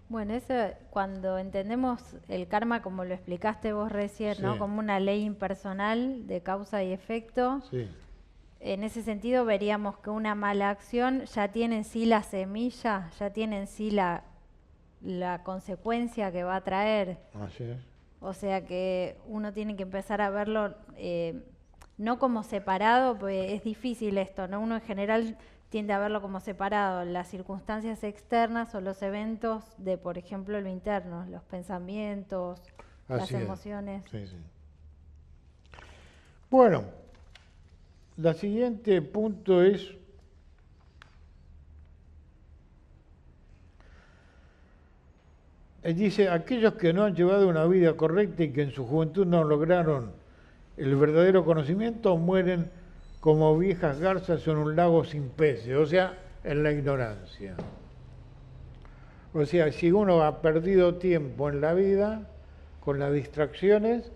Bueno, eso cuando entendemos el karma como lo explicaste vos recién, Sí. ¿no? Como una ley impersonal de causa y efecto. Sí, En ese sentido veríamos que una mala acción ya tiene en sí la semilla, ya tiene en sí la consecuencia que va a traer. así es. O sea que uno tiene que empezar a verlo no como separado, porque es difícil esto, ¿no? Uno en general tiende a verlo como separado, las circunstancias externas o los eventos de, por ejemplo, lo interno, los pensamientos, las Así es. emociones. Sí, sí. Bueno, el siguiente punto es dice, aquellos que no han llevado una vida correcta y que en su juventud no lograron el verdadero conocimiento mueren como viejas garzas en un lago sin peces, o sea, en la ignorancia. O sea, si uno ha perdido tiempo en la vida con las distracciones,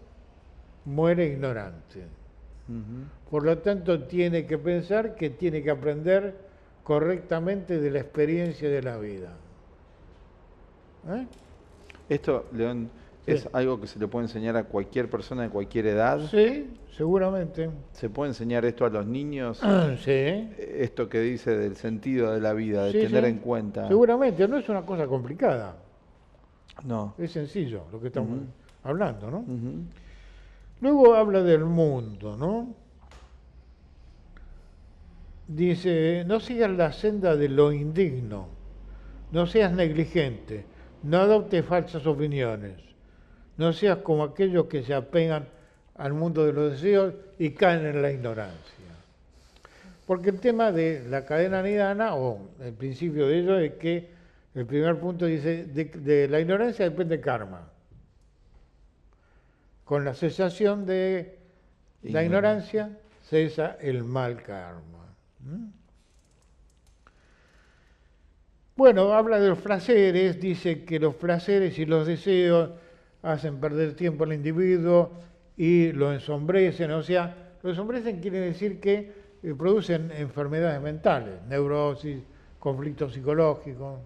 muere ignorante. Por lo tanto, tiene que pensar que tiene que aprender correctamente de la experiencia de la vida. Esto, León, Sí. es algo que se le puede enseñar a cualquier persona de cualquier edad. Sí, seguramente. ¿Se puede enseñar esto a los niños? Sí. Esto que dice del sentido de la vida, de Sí, tener sí. en cuenta. Seguramente, no es una cosa complicada. No. Es sencillo lo que estamos hablando, ¿no? Ujú. Luego habla del mundo, ¿no? Dice, no sigas la senda de lo indigno, no seas negligente, no adoptes falsas opiniones, no seas como aquellos que se apegan al mundo de los deseos y caen en la ignorancia. Porque el tema de la cadena nidana, o el principio de ello, es que el primer punto dice, de la ignorancia depende el karma. Con la cesación de la ignorancia cesa el mal karma. Bueno, habla de los placeres, dice que los placeres y los deseos hacen perder tiempo al individuo y lo ensombrecen, o sea, lo ensombrecen quiere decir que producen enfermedades mentales, neurosis, conflictos psicológicos.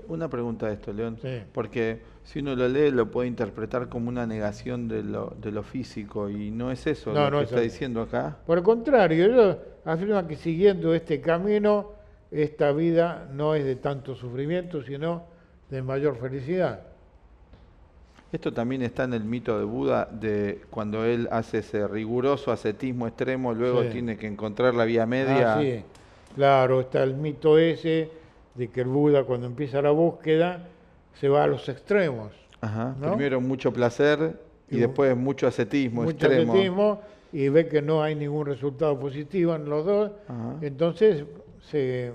Una pregunta de esto, León, Sí. porque si uno lo lee lo puede interpretar como una negación de lo físico y no es eso No, lo no que es está así. diciendo acá. Por el contrario, ellos afirman que siguiendo este camino, esta vida no es de tanto sufrimiento, sino de mayor felicidad. Esto también está en el mito de Buda, de cuando él hace ese riguroso ascetismo extremo, luego Sí. tiene que encontrar la vía media. Ah, sí. Claro, está el mito ese de que el Buda cuando empieza la búsqueda se va a los extremos. Ajá. ¿No? Primero mucho placer y Y después mucho ascetismo mucho extremo. ascetismo y ve que no hay ningún resultado positivo en los dos, Ajá. entonces se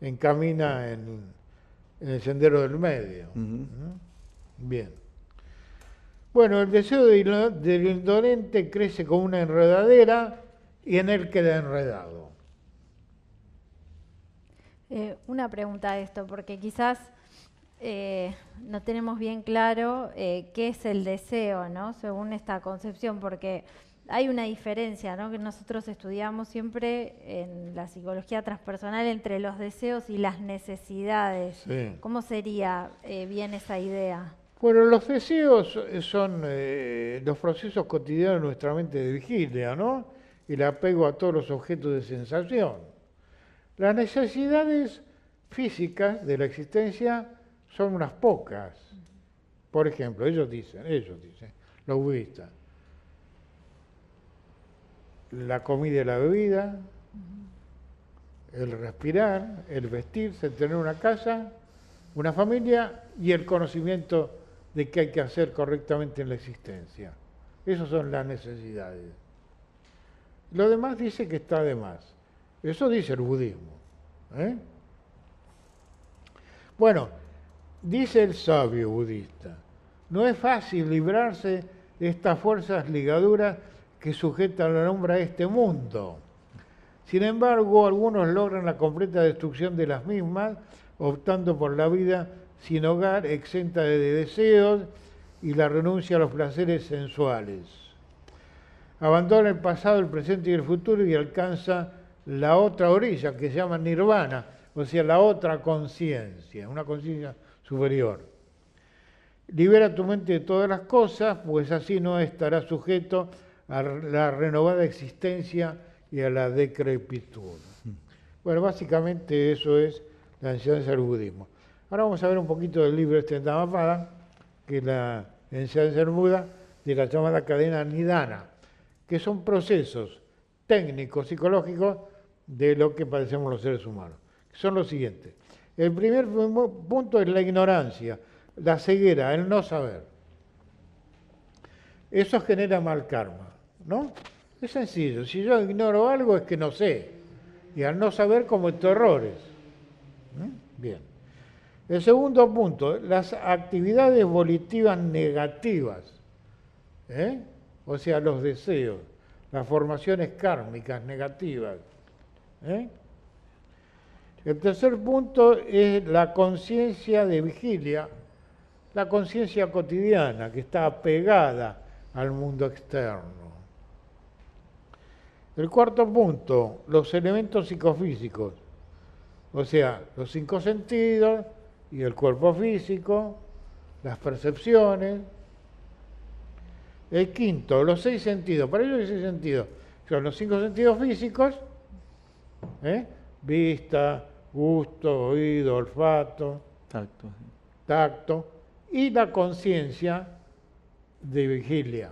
encamina en el sendero del medio. Ujú. Bien. Bueno, el deseo del indolente crece como una enredadera y en él queda enredado. Una pregunta a esto, porque quizás no tenemos bien claro qué es el deseo, ¿no? Según esta concepción, porque hay una diferencia, ¿no? Que nosotros estudiamos siempre en la psicología transpersonal entre los deseos y las necesidades. Sí. ¿Cómo sería bien esa idea? Bueno, los deseos son los procesos cotidianos de nuestra mente de vigilia, ¿no? Y el apego a todos los objetos de sensación. Las necesidades físicas de la existencia son unas pocas. Por ejemplo, ellos dicen, los budistas, la comida y la bebida, el respirar, el vestirse, tener una casa, una familia y el conocimiento de qué hay que hacer correctamente en la existencia. Esas son las necesidades. Lo demás dice que está de más. Eso dice el budismo. Bueno, dice el sabio budista, no es fácil librarse de estas fuerzas ligaduras que sujetan al hombre a este mundo. Sin embargo, algunos logran la completa destrucción de las mismas, optando por la vida sin hogar, exenta de deseos y la renuncia a los placeres sensuales. Abandona el pasado, el presente y el futuro y alcanza la otra orilla, que se llama nirvana, o sea, la otra conciencia, una conciencia superior. Libera tu mente de todas las cosas, pues así no estarás sujeto a la renovada existencia y a la decrepitud. Bueno, básicamente eso es la enseñanza del budismo. Ahora vamos a ver un poquito del libro este de Dhammapada, que es la enseñanza del Buda, de la llamada cadena Nidana, que son procesos técnicos, psicológicos, de lo que padecemos los seres humanos. Son los siguientes. El primer punto es la ignorancia, la ceguera, el no saber. Eso genera mal karma, ¿no? Es sencillo. Si yo ignoro algo es que no sé. Y al no saber cometo errores. Bien. El segundo punto, las actividades volitivas negativas. O sea, los deseos, las formaciones kármicas negativas. El tercer punto es la conciencia de vigilia, la conciencia cotidiana que está apegada al mundo externo. El cuarto punto, los elementos psicofísicos, o sea, los 5 sentidos y el cuerpo físico, las percepciones. El quinto, los 6 sentidos. Para ellos hay 6 sentidos. Son los 5 sentidos físicos, vista, gusto, oído, olfato, tacto, y la conciencia de vigilia,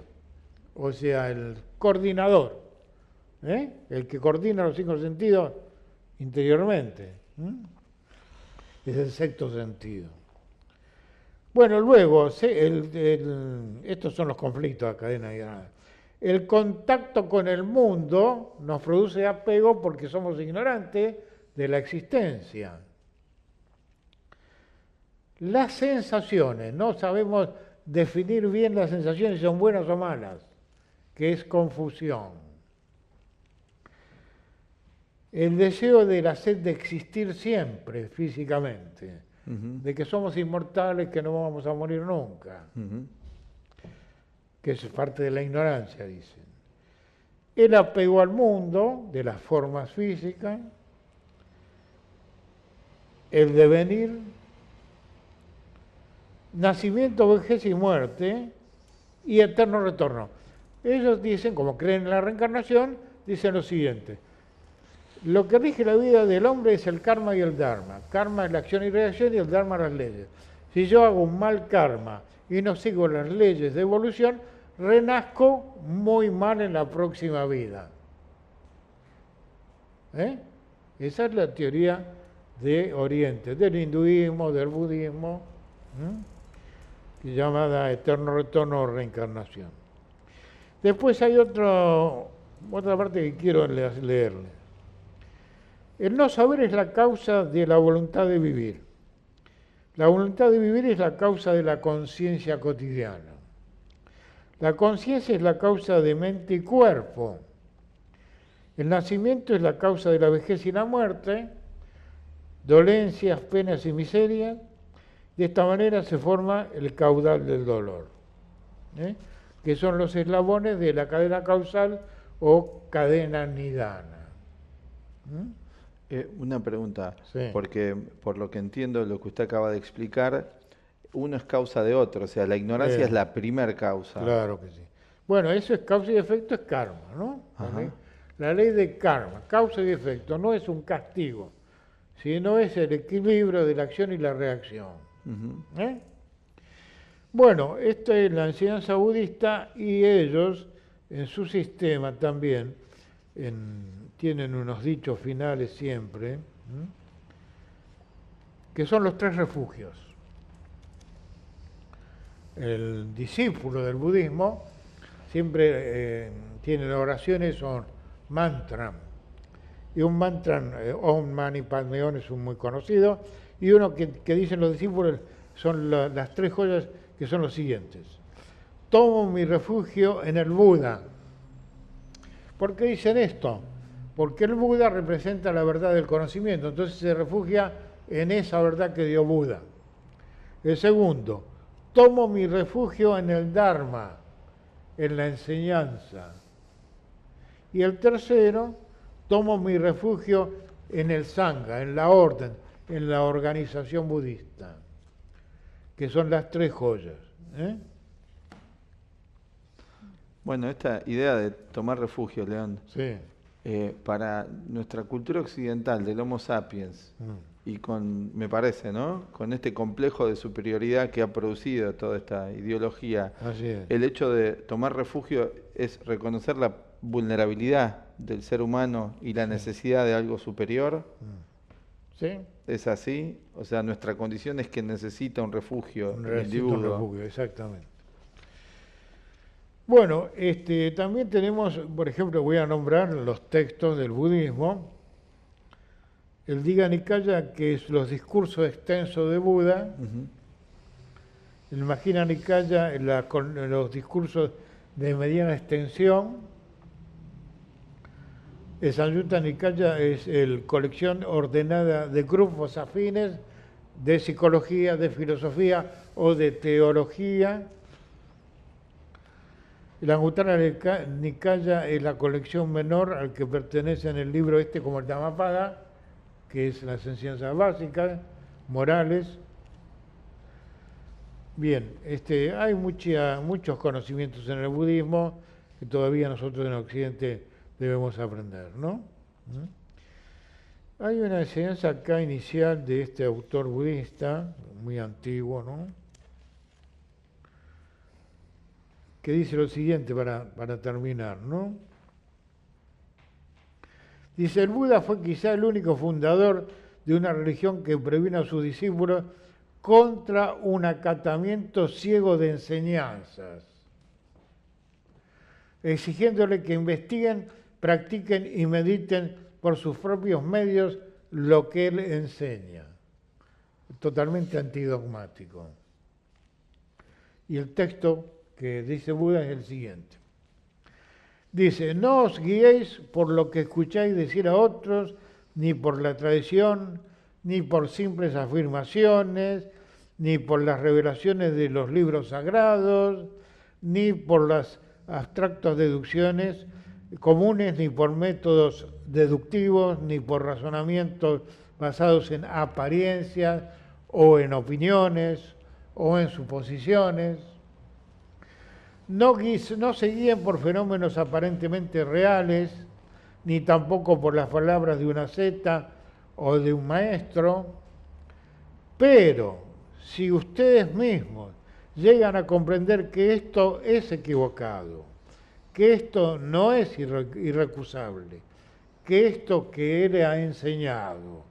o sea, el coordinador, el que coordina los 5 sentidos interiormente. Es el 6º sentido. Bueno, luego, estos son los conflictos de la cadena de nada. El contacto con el mundo nos produce apego porque somos ignorantes de la existencia. Las sensaciones, no sabemos definir bien las sensaciones si son buenas o malas, que es confusión. El deseo de la sed de existir siempre físicamente, de que somos inmortales, que no vamos a morir nunca, que es parte de la ignorancia, dicen. El apego al mundo, de las formas físicas, el devenir, nacimiento, vejez y muerte, y eterno retorno. Ellos dicen, como creen en la reencarnación, dicen lo siguiente: lo que rige la vida del hombre es el karma y el dharma. Karma es la acción y reacción y el dharma las leyes. Si yo hago un mal karma y no sigo las leyes de evolución, renazco muy mal en la próxima vida. Esa es la teoría de Oriente, del hinduismo, del budismo, llamada eterno retorno o reencarnación. Después hay otra parte que quiero leerles. El no saber es la causa de la voluntad de vivir. La voluntad de vivir es la causa de la conciencia cotidiana. La conciencia es la causa de mente y cuerpo. El nacimiento es la causa de la vejez y la muerte, dolencias, penas y miserias. De esta manera se forma el caudal del dolor, que son los eslabones de la cadena causal o cadena nidana. Una pregunta, Sí. porque por lo que entiendo, lo que usted acaba de explicar, uno es causa de otro, o sea, la ignorancia es la primer causa. Claro que sí. Bueno, eso es causa y efecto, es karma, ¿no? La ley de karma, causa y efecto, no es un castigo, sino es el equilibrio de la acción y la reacción. Bueno, esta es la enseñanza budista y ellos, en su sistema también, tienen unos dichos finales siempre, que son los 3 refugios. El discípulo del budismo siempre tiene las oraciones, son mantra. Y un mantra, Om Mani Padme Hum, es un muy conocido, y uno que dicen los discípulos son las 3 joyas, que son los siguientes. Tomo mi refugio en el Buda. ¿Por qué dicen esto? Porque el Buda representa la verdad del conocimiento, entonces se refugia en esa verdad que dio Buda. El segundo, tomo mi refugio en el Dharma, en la enseñanza. Y el tercero, tomo mi refugio en el Sangha, en la orden, en la organización budista, que son las 3 joyas. Bueno, esta idea de tomar refugio, León, Sí. Para nuestra cultura occidental del Homo sapiens, y me parece, ¿no? Con este complejo de superioridad que ha producido toda esta ideología, Así es. el hecho de tomar refugio es reconocer la vulnerabilidad del ser humano y la necesidad de algo superior. ¿Sí? ¿Es así? O sea, nuestra condición es que necesita un refugio, el Un individuo. refugio, exactamente. Bueno, también tenemos, por ejemplo, voy a nombrar los textos del budismo. El Digha Nikaya, que es los discursos extensos de Buda. El Majjhima Nikaya, los discursos de mediana extensión. El Samyutta Nikaya es la colección ordenada de grupos afines de psicología, de filosofía o de teología. La Anguttara Nikaya es la colección menor al que pertenece en el libro como el Dhammapada, que es las enseñanzas básicas, morales. Bien, hay muchos conocimientos en el budismo que todavía nosotros en Occidente debemos aprender, ¿no? Hay una enseñanza acá inicial de este autor budista, muy antiguo, ¿no? Que dice lo siguiente para terminar, ¿no? Dice, el Buda fue quizá el único fundador de una religión que previno a sus discípulos contra un acatamiento ciego de enseñanzas, exigiéndole que investiguen, practiquen y mediten por sus propios medios lo que él enseña. Totalmente antidogmático. Y el texto que dice Buda es el siguiente. Dice, no os guiéis por lo que escucháis decir a otros, ni por la tradición, ni por simples afirmaciones, ni por las revelaciones de los libros sagrados, ni por las abstractas deducciones comunes, ni por métodos deductivos, ni por razonamientos basados en apariencias o en opiniones o en suposiciones. No se guíen por fenómenos aparentemente reales, ni tampoco por las palabras de una seta o de un maestro, pero si ustedes mismos llegan a comprender que esto es equivocado, que esto no es irrecusable, que esto que él ha enseñado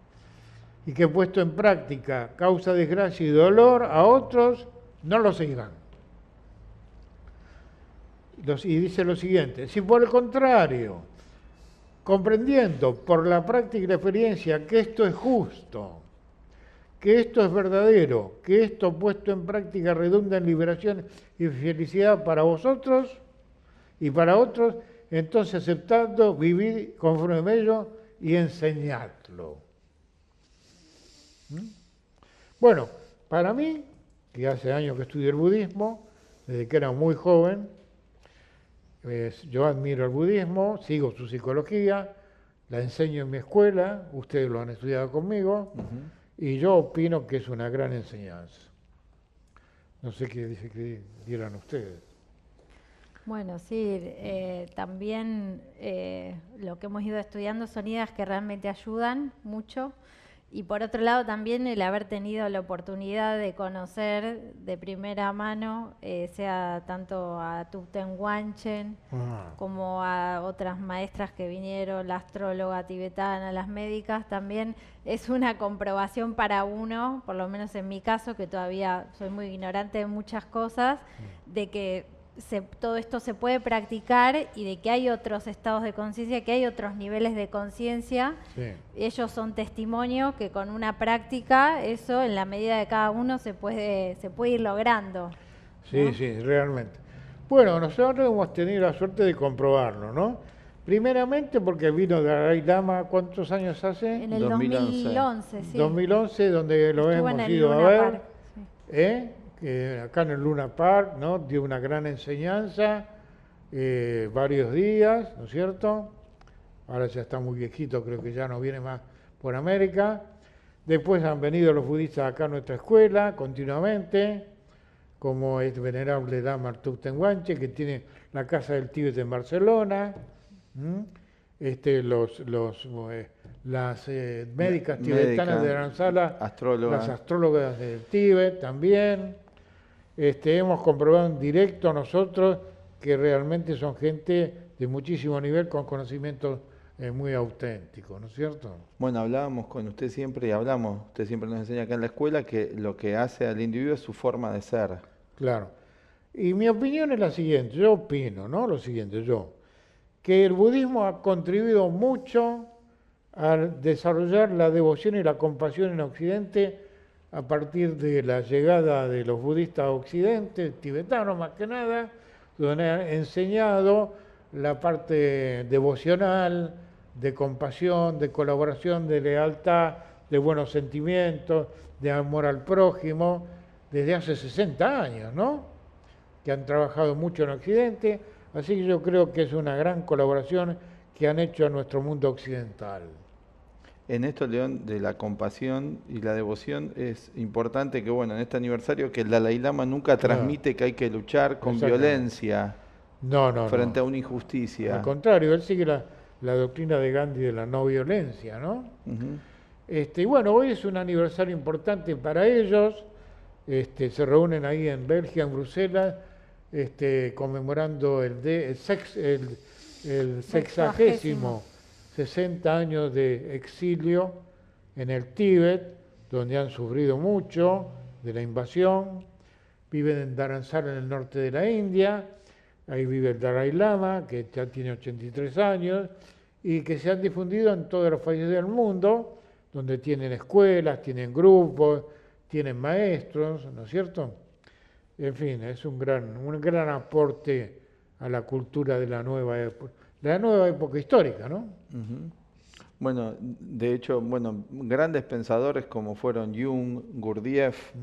y que puesto en práctica causa desgracia y dolor a otros, no lo sigan. Y dice lo siguiente, si por el contrario, comprendiendo por la práctica y la experiencia que esto es justo, que esto es verdadero, que esto puesto en práctica redunda en liberación y felicidad para vosotros y para otros, entonces aceptando, vivid conforme a ello y enseñadlo. Bueno, para mí, que hace años que estudio el budismo, desde que era muy joven, yo admiro el budismo, sigo su psicología, la enseño en mi escuela, ustedes lo han estudiado conmigo, y yo opino que es una gran enseñanza. No sé qué dirán ustedes. Bueno, sí, también lo que hemos ido estudiando son ideas que realmente ayudan mucho Y por otro lado también el haber tenido la oportunidad de conocer de primera mano, sea tanto a Thupten Wanchen como a otras maestras que vinieron, la astróloga tibetana, las médicas, también es una comprobación para uno, por lo menos en mi caso, que todavía soy muy ignorante de muchas cosas, de que todo esto se puede practicar y de que hay otros estados de conciencia, que hay otros niveles de conciencia. Sí. Ellos son testimonio que con una práctica eso en la medida de cada uno se puede ir logrando. Sí, ¿no? Sí, realmente. Bueno, nosotros hemos tenido la suerte de comprobarlo, ¿no? Primeramente porque vino Dalai Lama, ¿cuántos años hace? En el 2011, sí. 2011, donde lo hemos ido a ver. Sí. Que acá en el Luna Park, ¿no? Dio una gran enseñanza, varios días, ¿no es cierto? Ahora ya está muy viejito, creo que ya no viene más por América. Después han venido los budistas acá a nuestra escuela continuamente, como el venerable Lama Thupten Wanchen, que tiene la Casa del Tíbet en Barcelona, las médicas tibetanas de Dharamsala, las astrólogas del Tíbet también. Hemos comprobado en directo nosotros que realmente son gente de muchísimo nivel con conocimientos muy auténticos, ¿no es cierto? Bueno, hablábamos con usted siempre y usted siempre nos enseña acá en la escuela que lo que hace al individuo es su forma de ser. Claro. Y mi opinión es la siguiente, yo opino, ¿no? Lo siguiente, que el budismo ha contribuido mucho a desarrollar la devoción y la compasión en Occidente a partir de la llegada de los budistas a Occidente, tibetanos más que nada, donde han enseñado la parte devocional, de compasión, de colaboración, de lealtad, de buenos sentimientos, de amor al prójimo, desde hace 60 años, ¿no? Que han trabajado mucho en Occidente, así que yo creo que es una gran colaboración que han hecho a nuestro mundo occidental. En esto, León, de la compasión y la devoción, es importante que, bueno, en este aniversario, que el Dalai Lama nunca transmite que hay que luchar con violencia frente a una injusticia. Al contrario, él sigue la doctrina de Gandhi de la no violencia, ¿no? Y bueno, hoy es un aniversario importante para ellos. Se reúnen ahí en Bélgica, en Bruselas, conmemorando el 60º 60 años de exilio en el Tíbet, donde han sufrido mucho de la invasión. Viven en Dharamsala, en el norte de la India. Ahí vive el Dalai Lama, que ya tiene 83 años, y que se han difundido en todos los países del mundo, donde tienen escuelas, tienen grupos, tienen maestros, ¿no es cierto? En fin, es un gran aporte a la cultura de la nueva época histórica, ¿no? Bueno, de hecho, grandes pensadores como fueron Jung, Gurdjieff,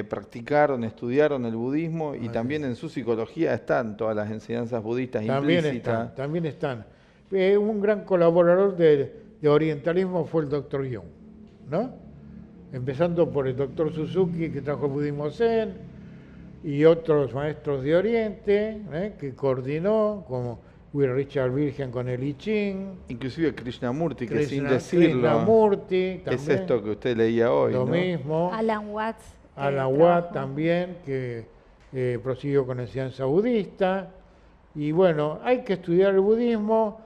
practicaron, estudiaron el budismo y también en su psicología están todas las enseñanzas budistas implícitas. También están. Un gran colaborador de orientalismo fue el doctor Jung, ¿no? Empezando por el doctor Suzuki, que trajo el budismo zen, y otros maestros de Oriente, que coordinó, como Richard Virgen con el I Ching. Inclusive Krishnamurti, que sin decirlo, Krishnamurti, también, es esto que usted leía hoy. Lo mismo. Alan Watts. Alan Watts también, que prosiguió con la enseñanza budista. Y bueno, hay que estudiar el budismo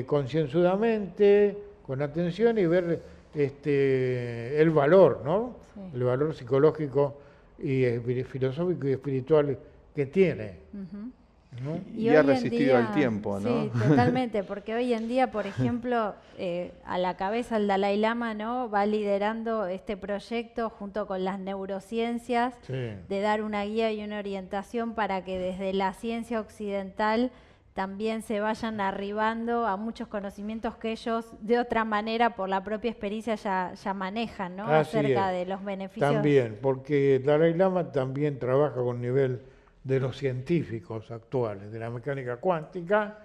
concienzudamente, con atención y ver el valor, ¿no? Sí. El valor psicológico y filosófico y espiritual que tiene. ¿no? Y ha resistido al tiempo, ¿no? Sí, totalmente, porque hoy en día, por ejemplo, a la cabeza el Dalai Lama, ¿no? Va liderando este proyecto junto con las neurociencias, sí, de dar una guía y una orientación para que desde la ciencia occidental también se vayan arribando a muchos conocimientos que ellos de otra manera por la propia experiencia ya manejan, ¿no? Acerca de los beneficios. También, porque Dalai Lama también trabaja con nivel de los científicos actuales, de la mecánica cuántica,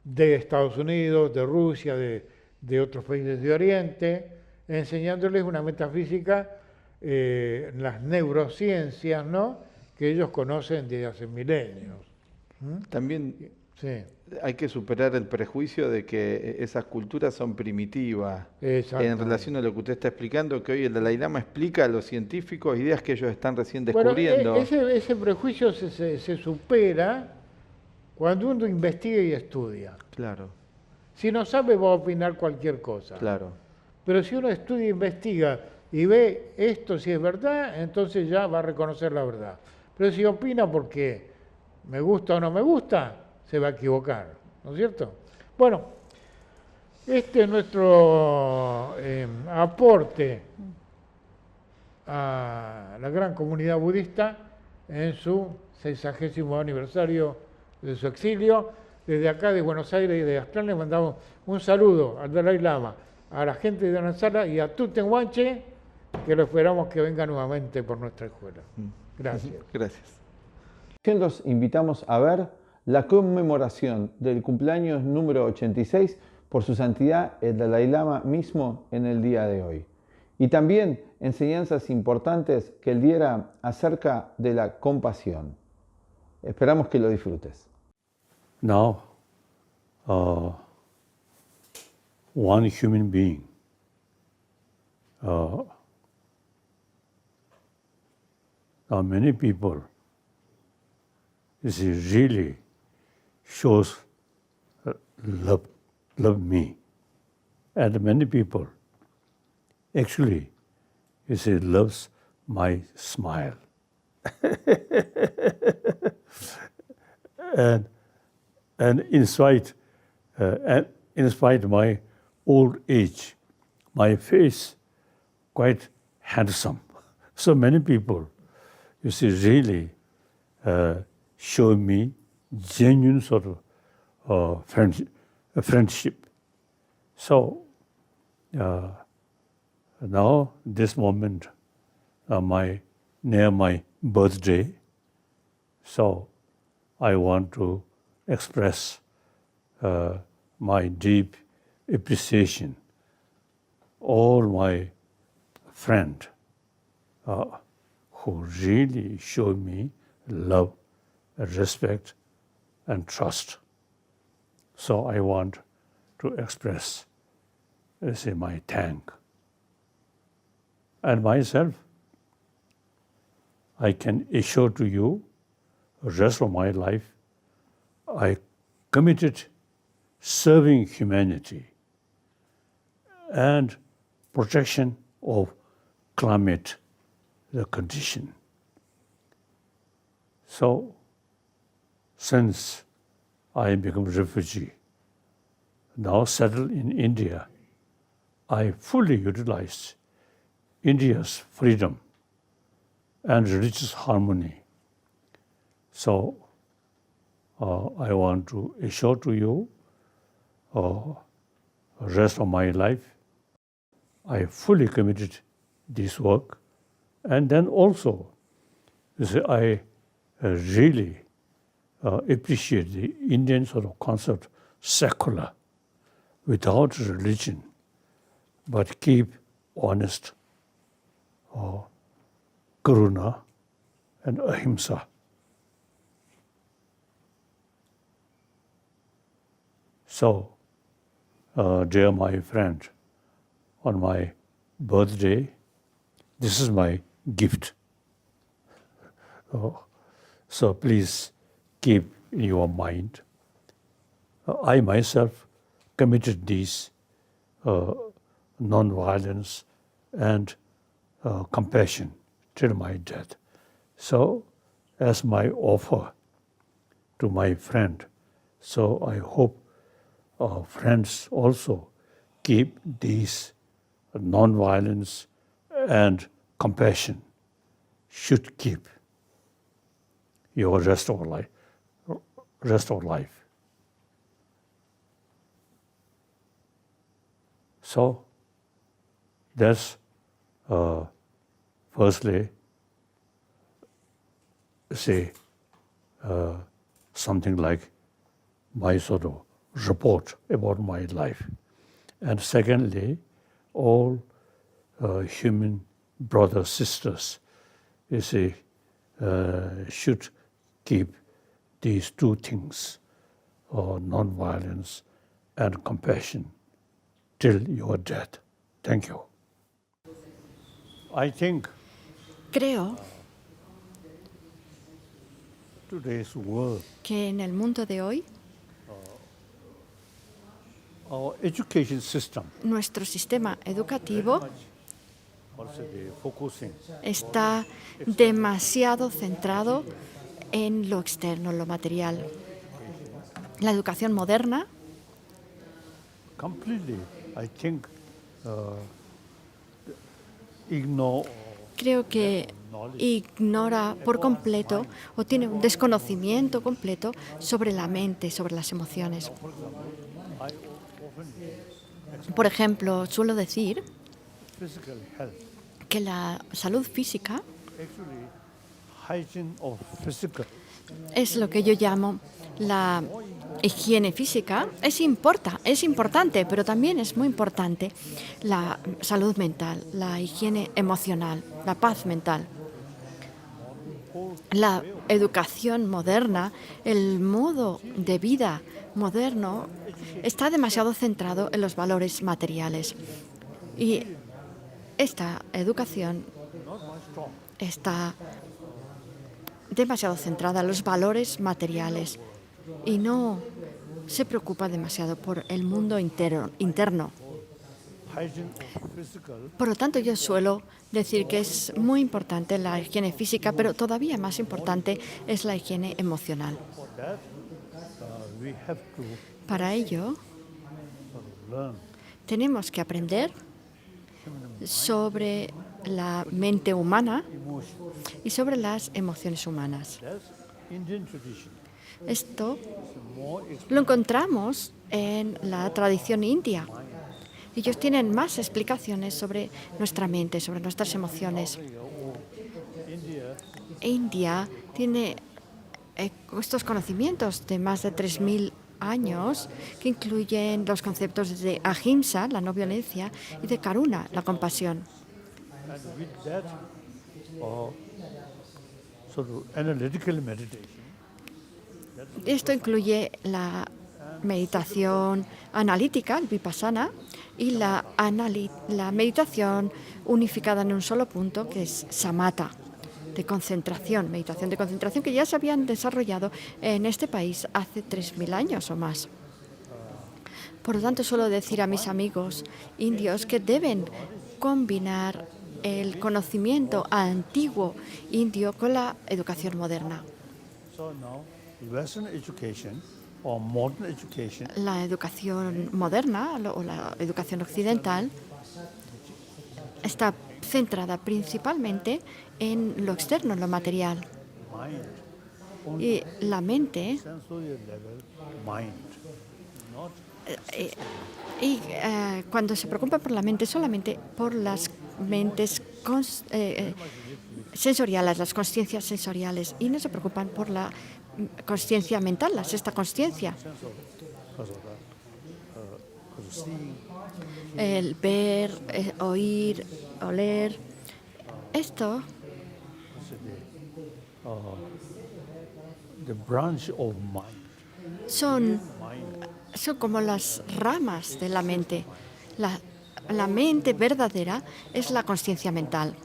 de Estados Unidos, de Rusia, de otros países de Oriente, enseñándoles una metafísica, las neurociencias, ¿no? Que ellos conocen desde hace milenios. También Sí. Hay que superar el prejuicio de que esas culturas son primitivas. Exactamente. En relación a lo que usted está explicando, que hoy el Dalai Lama explica a los científicos ideas que ellos están recién Bueno, descubriendo. ese prejuicio se supera cuando uno investiga y estudia. Claro, Si no sabe, va a opinar cualquier cosa. claro. Pero si uno estudia, investiga y ve esto si es verdad, entonces ya va a reconocer la verdad. Pero si opina porque me gusta o no me gusta, se va a equivocar, ¿no es cierto? Bueno, este es nuestro aporte a la gran comunidad budista en su 60º aniversario de su exilio. Desde acá de Buenos Aires y de Aztlán le mandamos un saludo al Dalai Lama, a la gente de Donasala y a Tuten Guanche, que lo esperamos que venga nuevamente por nuestra escuela. Gracias. Gracias. Los invitamos a ver la conmemoración del cumpleaños número 86 por su santidad el Dalai Lama mismo en el día de hoy. Y también enseñanzas importantes que él diera acerca de la compasión. Esperamos que lo disfrutes. Now, one human being now many people, you see, really shows love me, and many people actually, you see, loves my smile. And in spite my old age, my face quite handsome. So many people, you see, really show me genuine sort of friendship. So now this moment, near my birthday, so I want to express my deep appreciation, all my friends who really show me love, respect, and trust. So I want to express, my thank. And myself, I can assure to you, the rest of my life, I committed serving humanity and protection of climate, the condition. So, since I become a refugee, now settled in India, I fully utilized India's freedom and religious harmony. So, I want to assure to you, the rest of my life, I fully committed this work. And then also, I really appreciate the Indian sort of concept, secular, without religion, but keep honest, karuna and ahimsa. So, dear my friend, on my birthday, this is my gift. So please keep in your mind. I myself committed these non-violence and compassion till my death. So, as my offer to my friend, so I hope friends also keep these non-violence and compassion, should keep your rest of life. So that's firstly something like my sort of report about my life. And secondly, all human brothers, sisters, should keep these two things, non-violence, and compassion till your death. Thank you. I think Creo today's world, que en el mundo de hoy our education system, nuestro sistema educativo also focusing está demasiado centrado en lo externo, en lo material. La educación moderna completely, I think, ignore creo que ignora por completo o tiene un desconocimiento completo sobre la mente, sobre las emociones. Por ejemplo, suelo decir physical health. que la salud física Actually, hygiene of physical es lo que yo llamo la higiene física. Es importante, pero también es muy importante la salud mental, la higiene emocional, la paz mental. La educación moderna, el modo de vida moderno, está demasiado centrado en los valores materiales. Y esta educación está demasiado centrada en los valores materiales y no se preocupa demasiado por el mundo interno. hygiene of physical Por lo tanto, yo suelo decir que es muy importante la higiene física, pero todavía más importante es la higiene emocional. for that we have to Para ello, learn tenemos que aprender sobre la mente humana emotion. y sobre las emociones humanas. That's Indian tradition. Esto More lo encontramos en la tradición india. Ellos tienen más explicaciones sobre nuestra mente, sobre nuestras emociones. India tiene estos conocimientos de más de 3.000 años que incluyen los conceptos de ahimsa, la no violencia, y de karuna, la compasión. and with that sort of analytical meditation. Esto incluye la meditación analítica, el vipassana, y la meditación unificada en un solo punto, que es samatha, de concentración, meditación de concentración, que ya se habían desarrollado en este país hace 3.000 años o más. Por lo tanto, suelo decir a mis amigos indios que deben combinar el conocimiento antiguo indio con la educación moderna. So now, Western education or modern education La educación moderna o la educación occidental está centrada principalmente en lo externo, en lo material. mind, Y la mente, sensorial level, mind, not cuando se preocupa por la mente, solamente por las mentes sensoriales, las consciencias sensoriales, y no se preocupan por la consciencia mental, la sexta consciencia. El ver, oír, oler. Esto the branch of mind. son como las ramas de la mente. La mente verdadera es la consciencia mental.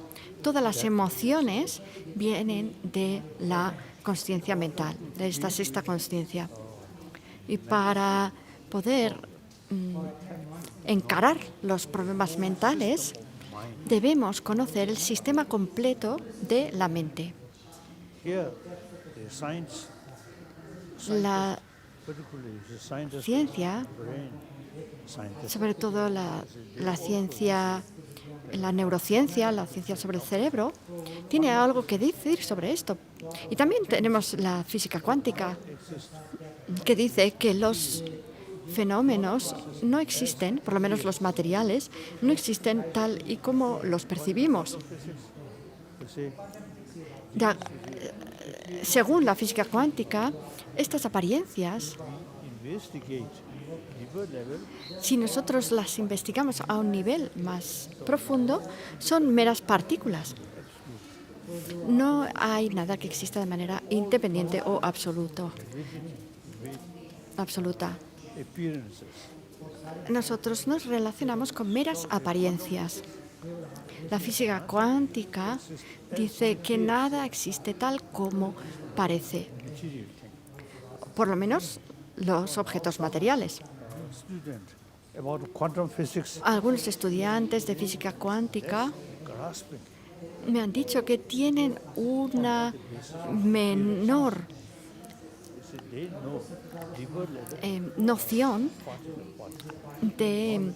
Todas las emociones vienen de la consciencia mental, de esta sexta consciencia. Y para poder encarar los problemas mentales, debemos conocer el sistema completo de la mente. Here, the science, La particularly the scientist ciencia, brain, scientist, sobre todo la ciencia, la neurociencia, la ciencia sobre el cerebro, tiene algo que decir sobre esto. Y también tenemos la física cuántica, que dice que los fenómenos no existen, por lo menos los materiales, no existen tal y como los percibimos. you see, Según la física cuántica, estas apariencias, investigate deeper level, si nosotros las investigamos a un nivel más profundo, son meras partículas. No hay nada que exista de manera independiente o absoluta. absoluta. appearances. Nosotros nos relacionamos con meras apariencias. La física cuántica dice que nada existe tal como parece, por lo menos los objetos materiales. Student about quantum physics Algunos estudiantes de física cuántica grasping me han dicho que tienen una menor they know deeper level noción de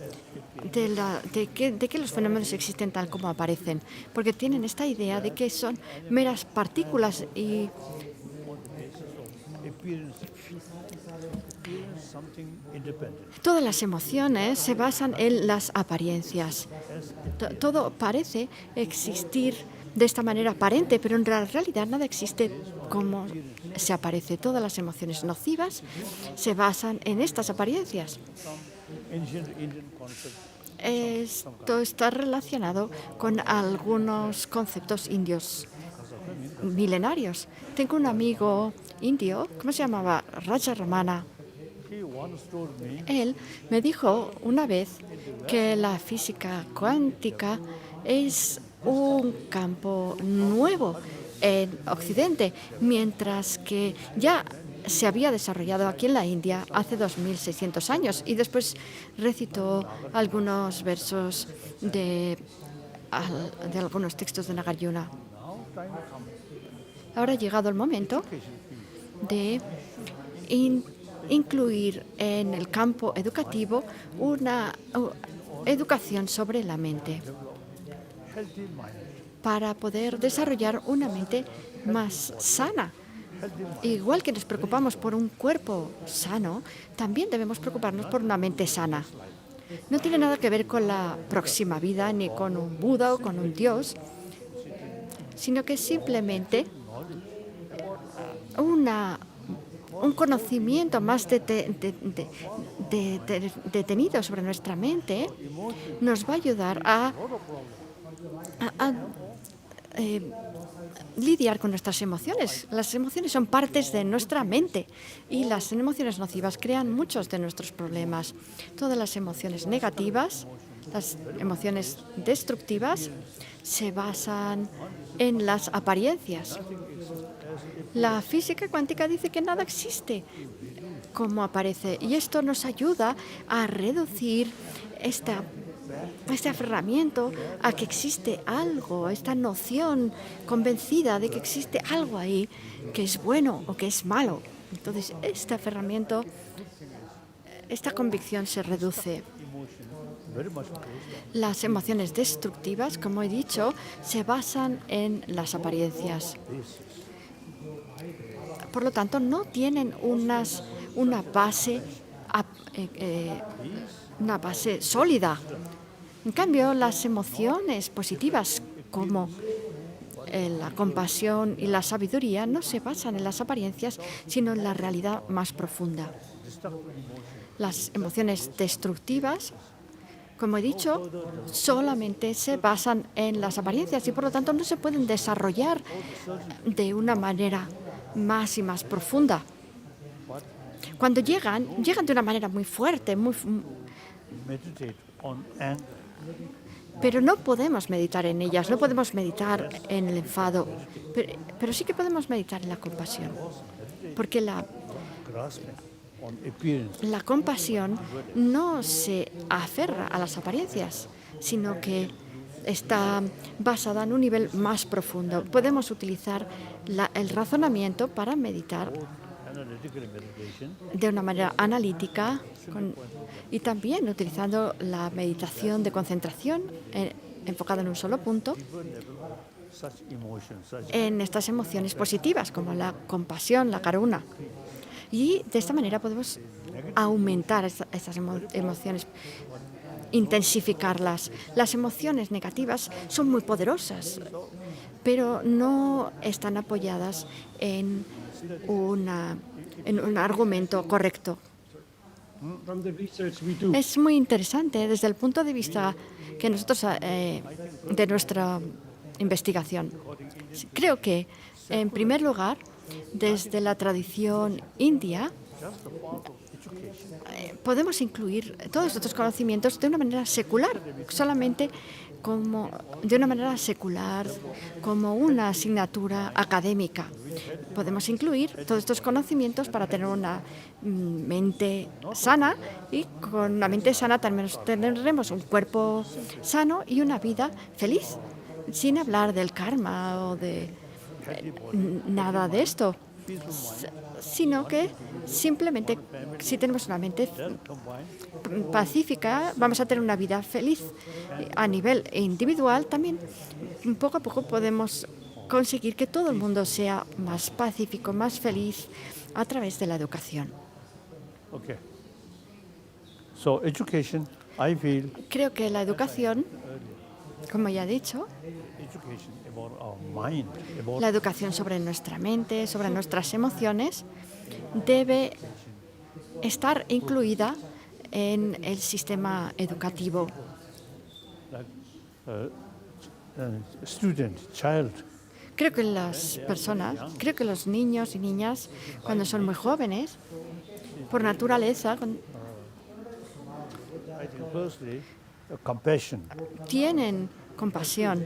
que los fenómenos existen tal como aparecen, porque tienen esta idea de que son meras partículas y appearances. Appearance something independent. todas las emociones se basan en las apariencias. Todo parece existir de esta manera aparente, pero en la realidad nada existe como se aparece. Todas las emociones nocivas se basan en estas apariencias. Ancient Indian concept Esto está relacionado con algunos conceptos indios milenarios. Tengo un amigo indio, ¿cómo se llamaba? Raja Ramana. he once told me Él me dijo una vez que la física cuántica es un campo nuevo en Occidente, mientras que ya se había desarrollado aquí en la India hace 2600 años. Y después recitó algunos versos de algunos textos de Nagarjuna. Ahora ha llegado el momento de incluir en el campo educativo una educación sobre la mente healthy mind, para poder desarrollar una mente más sana. Igual que nos preocupamos por un cuerpo sano, también debemos preocuparnos por una mente sana. No tiene nada que ver con la próxima vida, ni con un Buda o con un Dios, sino que simplemente un conocimiento más detenido sobre nuestra mente nos va a ayudar a lidiar con nuestras emociones. Las emociones son partes de nuestra mente y las emociones nocivas crean muchos de nuestros problemas. Todas las emociones negativas, las emociones destructivas, se basan en las apariencias. La física cuántica dice que nada existe como aparece y esto nos ayuda a reducir este aferramiento a que existe algo, esta noción convencida de que existe algo ahí que es bueno o que es malo. Entonces, este aferramiento, esta convicción se reduce. very much based Las emociones destructivas, como he dicho, se basan en las apariencias. Por lo tanto, no tienen una base sólida. En cambio, las emociones positivas como la compasión y la sabiduría no se basan en las apariencias, sino en la realidad más profunda. Las emociones destructivas, como he dicho, solamente se basan en las apariencias y por lo tanto no se pueden desarrollar de una manera más y más profunda. Cuando llegan de una manera muy fuerte, meditate on anger, pero no podemos meditar en ellas, no podemos meditar en el enfado, pero sí que podemos meditar en la compasión, porque grasping on appearance, la compasión no se aferra a las apariencias, sino que está basada en un nivel más profundo. Podemos utilizar el razonamiento para meditar analytical meditation, de una manera analítica y también utilizando la meditación de concentración enfocada en un solo punto such emotions, such en estas emociones positivas como la compasión, la karuna. Y de esta manera podemos aumentar estas emociones, intensificarlas. Las emociones negativas son muy poderosas, pero no están apoyadas en un argumento correcto. Es muy interesante desde el punto de vista que nosotros de nuestra investigación. Creo que, en primer lugar, desde la tradición india, podemos incluir todos estos conocimientos de una manera secular, solamente de una manera secular, como una asignatura académica. Podemos incluir todos estos conocimientos para tener una mente sana, y con una mente sana tendremos un cuerpo sano y una vida feliz, sin hablar del karma o de nada de esto, sino que simplemente si tenemos una mente pacífica vamos a tener una vida feliz. A nivel individual también poco a poco podemos conseguir que todo el mundo sea más pacífico, más feliz a través de la educación. Okay. So education, I feel Creo que la educación, como ya he dicho, education about our mind, about la educación sobre nuestra mente, sobre nuestras emociones, debe estar incluida en el sistema educativo. Student, child. Creo que los niños y niñas, cuando son muy jóvenes, por naturaleza, I think firstly, compassion. tienen compasión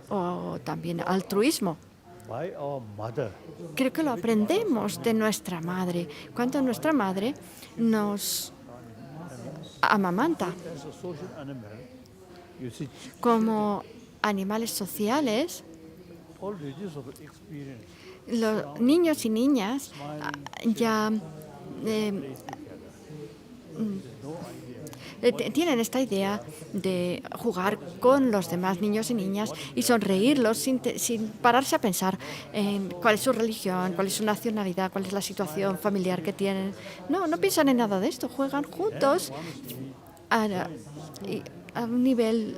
o también altruismo. By our mother, Creo que lo aprendemos de nuestra madre, cuando nuestra madre nos amamanta. as a social animal, you see, Como animales sociales, all ages of experience. los niños y niñas ya tienen esta idea de jugar con los demás niños y niñas y sonreírlos sin pararse a pensar en cuál es su religión, cuál es su nacionalidad, cuál es la situación familiar que tienen. No piensan en nada de esto, juegan juntos a un nivel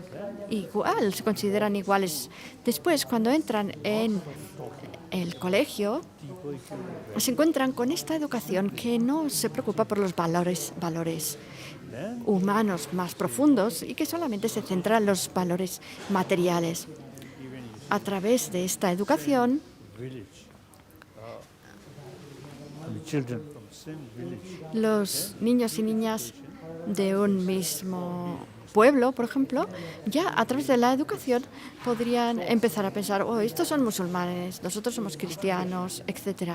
igual, se consideran iguales. Después, cuando entran en el colegio, se encuentran con esta educación que no se preocupa por los valores humanos más profundos y que solamente se centra en los valores materiales. A través de esta educación, Village. The children from same village. los niños y niñas de un mismo pueblo, por ejemplo, ya a través de la educación podrían empezar a pensar, estos son musulmanes, nosotros somos cristianos, etc.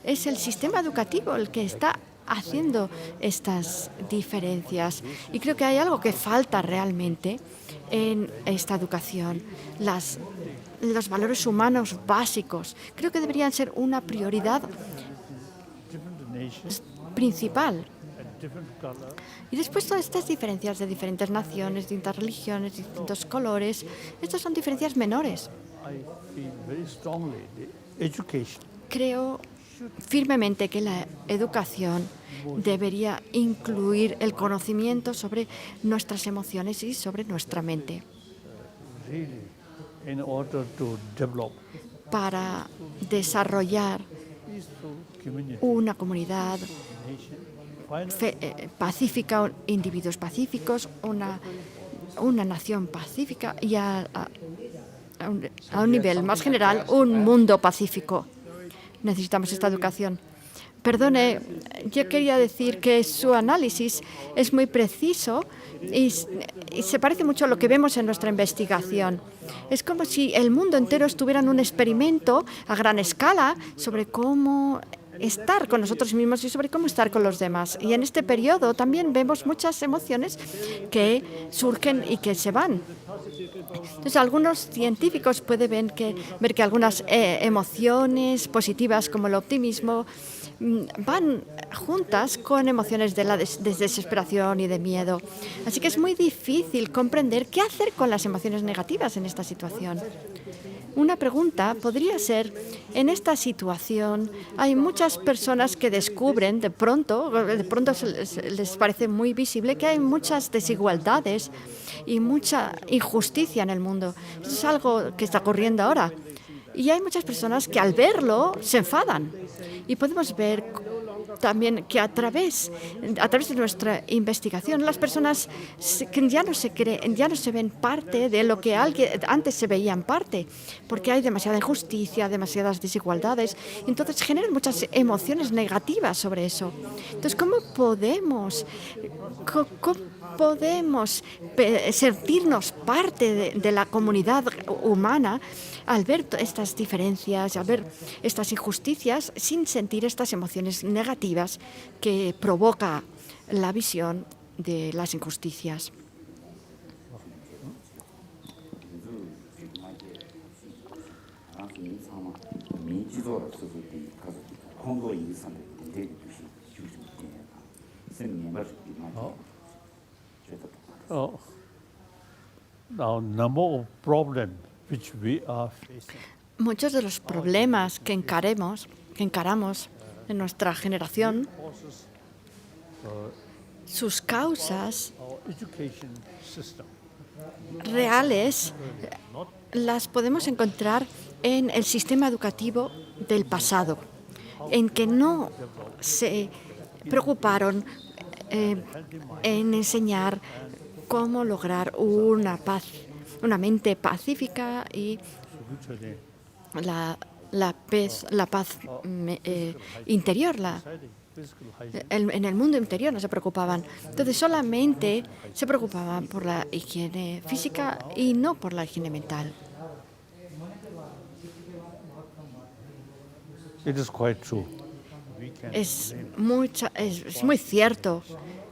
Es el sistema educativo el que está haciendo estas diferencias. Y creo que hay algo que falta realmente en esta educación. Los valores humanos básicos creo que deberían ser una prioridad Different nations principal. and different color. Y después todas estas diferencias de diferentes naciones, distintas religiones, distintos colores, estas son diferencias menores. I feel very strongly the education Creo firmemente que la educación debería incluir el conocimiento sobre nuestras emociones y sobre nuestra mente really in order to develop para desarrollar peaceful community, una comunidad nation. pacífica, individuos pacíficos, una nación pacífica y a un nivel más general, un mundo pacífico. Necesitamos esta educación. Perdone, yo quería decir que su análisis es muy preciso y se parece mucho a lo que vemos en nuestra investigación. Es como si el mundo entero estuviera en un experimento a gran escala sobre cómo estar con nosotros mismos y sobre cómo estar con los demás. Y en este periodo también vemos muchas emociones que surgen y que se van. Entonces, algunos científicos pueden ver que algunas emociones positivas, como el optimismo, van juntas con emociones de desesperación y de miedo. Así que es muy difícil comprender qué hacer con las emociones negativas en esta situación. Una pregunta podría ser, en esta situación hay muchas personas que descubren de pronto les parece muy visible que hay muchas desigualdades y mucha injusticia en el mundo. Eso es algo que está ocurriendo ahora. Y hay muchas personas que al verlo se enfadan. Y podemos ver también que a través de nuestra investigación las personas que ya no se ven parte de lo que antes se veían parte, porque hay demasiada injusticia, demasiadas desigualdades, entonces generan muchas emociones negativas sobre eso. Entonces, ¿cómo podemos sentirnos parte de la comunidad humana al ver estas diferencias, al ver estas injusticias, sin sentir estas emociones negativas que provoca la visión de las injusticias? Now, number of problems which we are facing. Muchos de los problemas que encaramos en nuestra generación, sus causas reales las podemos encontrar en el sistema educativo del pasado, en que no se preocuparon en enseñar cómo lograr una mente pacífica y la paz interior. En el mundo interior no se preocupaban. Entonces solamente se preocupaban por la higiene física y no por la higiene mental. It is quite true. Es muy cierto.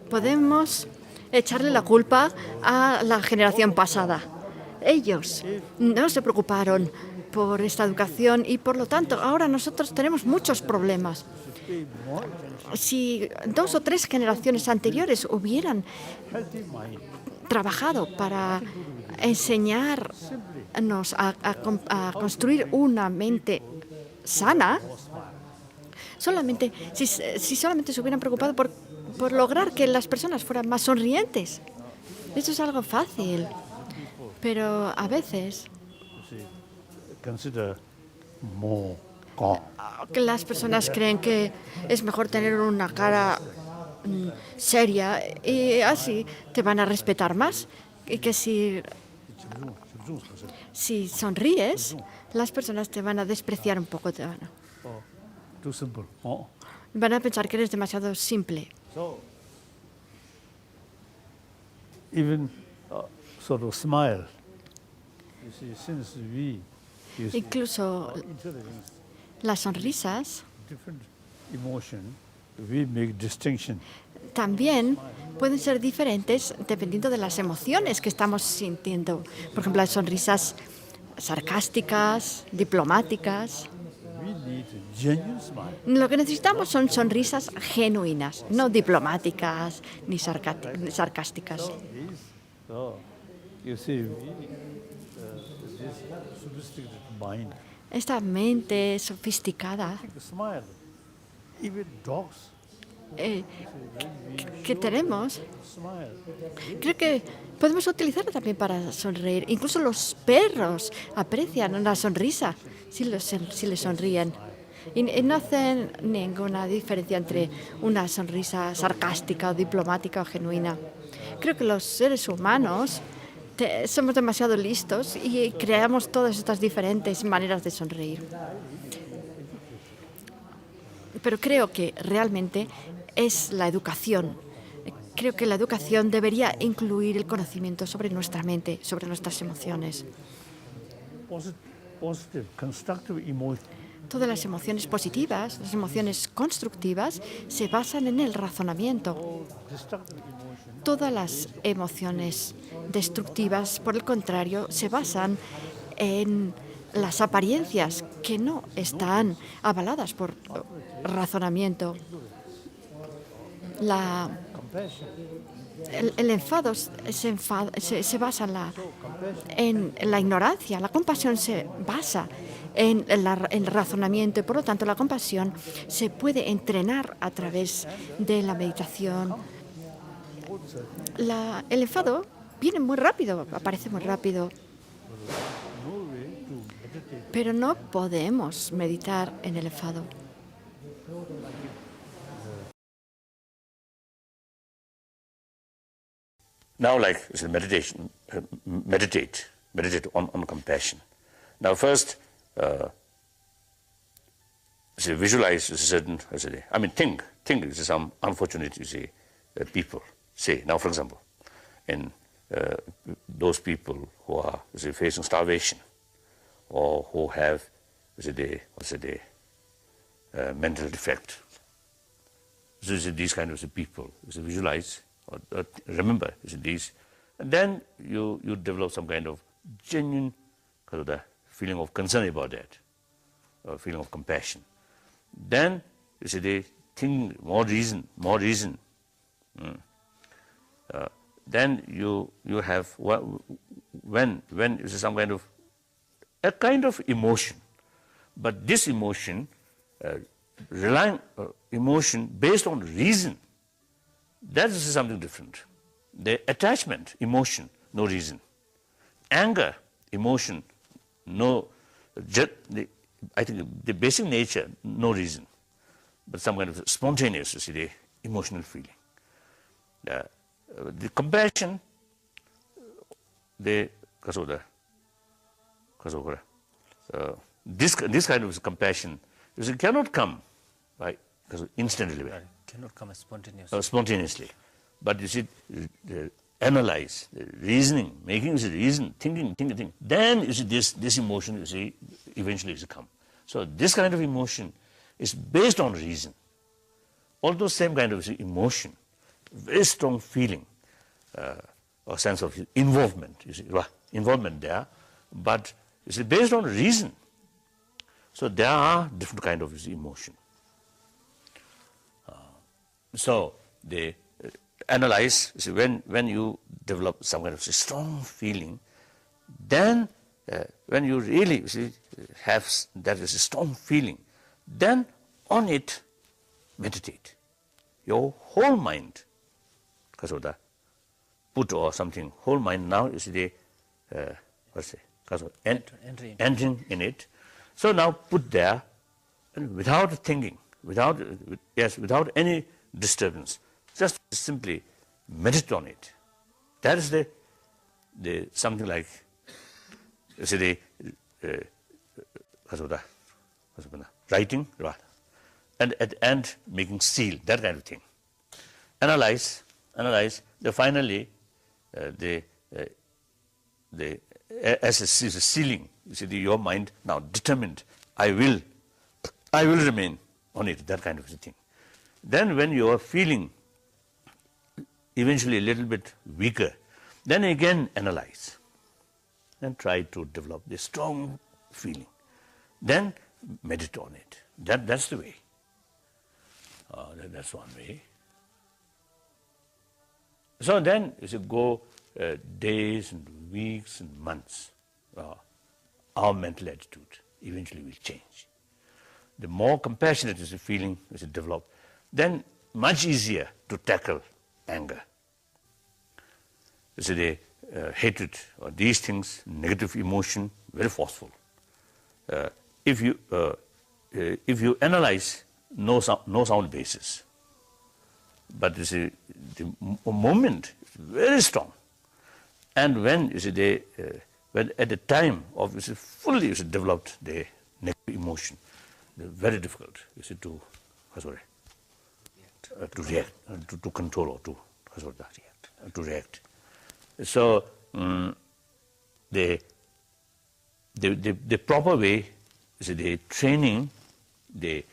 Podemos echarle la culpa a la generación pasada. Ellos no se preocuparon por esta educación y, por lo tanto, ahora nosotros tenemos muchos problemas. Si 2 o 3 generaciones anteriores hubieran trabajado para enseñarnos a construir una mente sana, si solamente se hubieran preocupado por lograr que las personas fueran más sonrientes. Eso es algo fácil, pero a veces que las personas creen que es mejor tener una cara seria y así te van a respetar más, y que si sonríes, las personas te van a despreciar un poco, van a pensar que eres demasiado simple. Even sort of smile. You see, since we use Incluso las sonrisas different emotion, we make distinction. también pueden ser diferentes dependiendo de las emociones que estamos sintiendo. Por ejemplo, las sonrisas sarcásticas, diplomáticas. We need a genuine smile. Lo que necesitamos son sonrisas genuinas, no diplomáticas ni sarcásticas. So, you see, this sophisticated mind, Esta mente sofisticada smile. Even dogs que tenemos, smile. creo que podemos utilizarla también para sonreír. Incluso los perros aprecian una sonrisa si les sonríen. Y no hacen ninguna diferencia entre una sonrisa sarcástica o diplomática o genuina. Creo que los seres humanos somos demasiado listos y creamos todas estas diferentes maneras de sonreír. Pero creo que realmente es la educación. Creo que la educación debería incluir el conocimiento sobre nuestra mente, sobre nuestras emociones. Positive, constructive emotion. Todas las emociones positivas, las emociones constructivas, se basan en el razonamiento. Destructive emotion. Todas las emociones destructivas, por el contrario, se basan en las apariencias que no están avaladas por razonamiento. El enfado se basa en la ignorancia. La compasión se basa en el razonamiento y, por lo tanto, la compasión se puede entrenar a través de la meditación. El enfado viene muy rápido, aparece muy rápido, pero no podemos meditar en el enfado. Now, like meditate on compassion. Now, first, visualize certain, think some unfortunate, people. Say, now, for example, in those people who are facing starvation, or who have mental defect. So these kind of people, visualize or remember these, and then you develop some kind of genuine feeling of concern about that, or feeling of compassion. Then they think more reason. Then you have when some kind of emotion, but this emotion relying emotion based on reason, that is something different. The attachment emotion, no reason. Anger emotion, no. I think the basic nature, no reason, but some kind of spontaneous, the emotional feeling. The compassion, this kind of compassion, it cannot come instantly. Right. Cannot come spontaneously. Spontaneously, but you see, analyze, reasoning, making reason, thinking. Then you see this emotion, you see, eventually is come. So this kind of emotion is based on reason. Although same kind of emotion, very strong feeling, or sense of involvement. You see, involvement there, but you see, based on reason. So there are different kind of emotion. So they analyze. See, when you develop some kind of strong feeling, then when you really have that is a strong feeling, then on it meditate. Your whole mind, put or something, whole mind now is the entering in it. So now put there, and without thinking, without any disturbance, just simply meditate on it. That is the something like writing, and at the end making seal, that kind of thing. Analyze. Then finally, as a sealing, you see, your mind now determined. I will remain on it. That kind of thing. Then when you are feeling eventually a little bit weaker, then again analyze and try to develop this strong feeling. Then meditate on it. That's the way. That's one way. So then you should go days and weeks and months. Our mental attitude eventually will change. The more compassionate is the feeling is developed, then much easier to tackle anger. So the hatred or these things, negative emotion, very forceful. If you analyze, no sound basis. But you see, the moment is very strong. And when you see when at the time of fully developed the negative emotion, very difficult to react, to control or to react. So the proper way is the training, the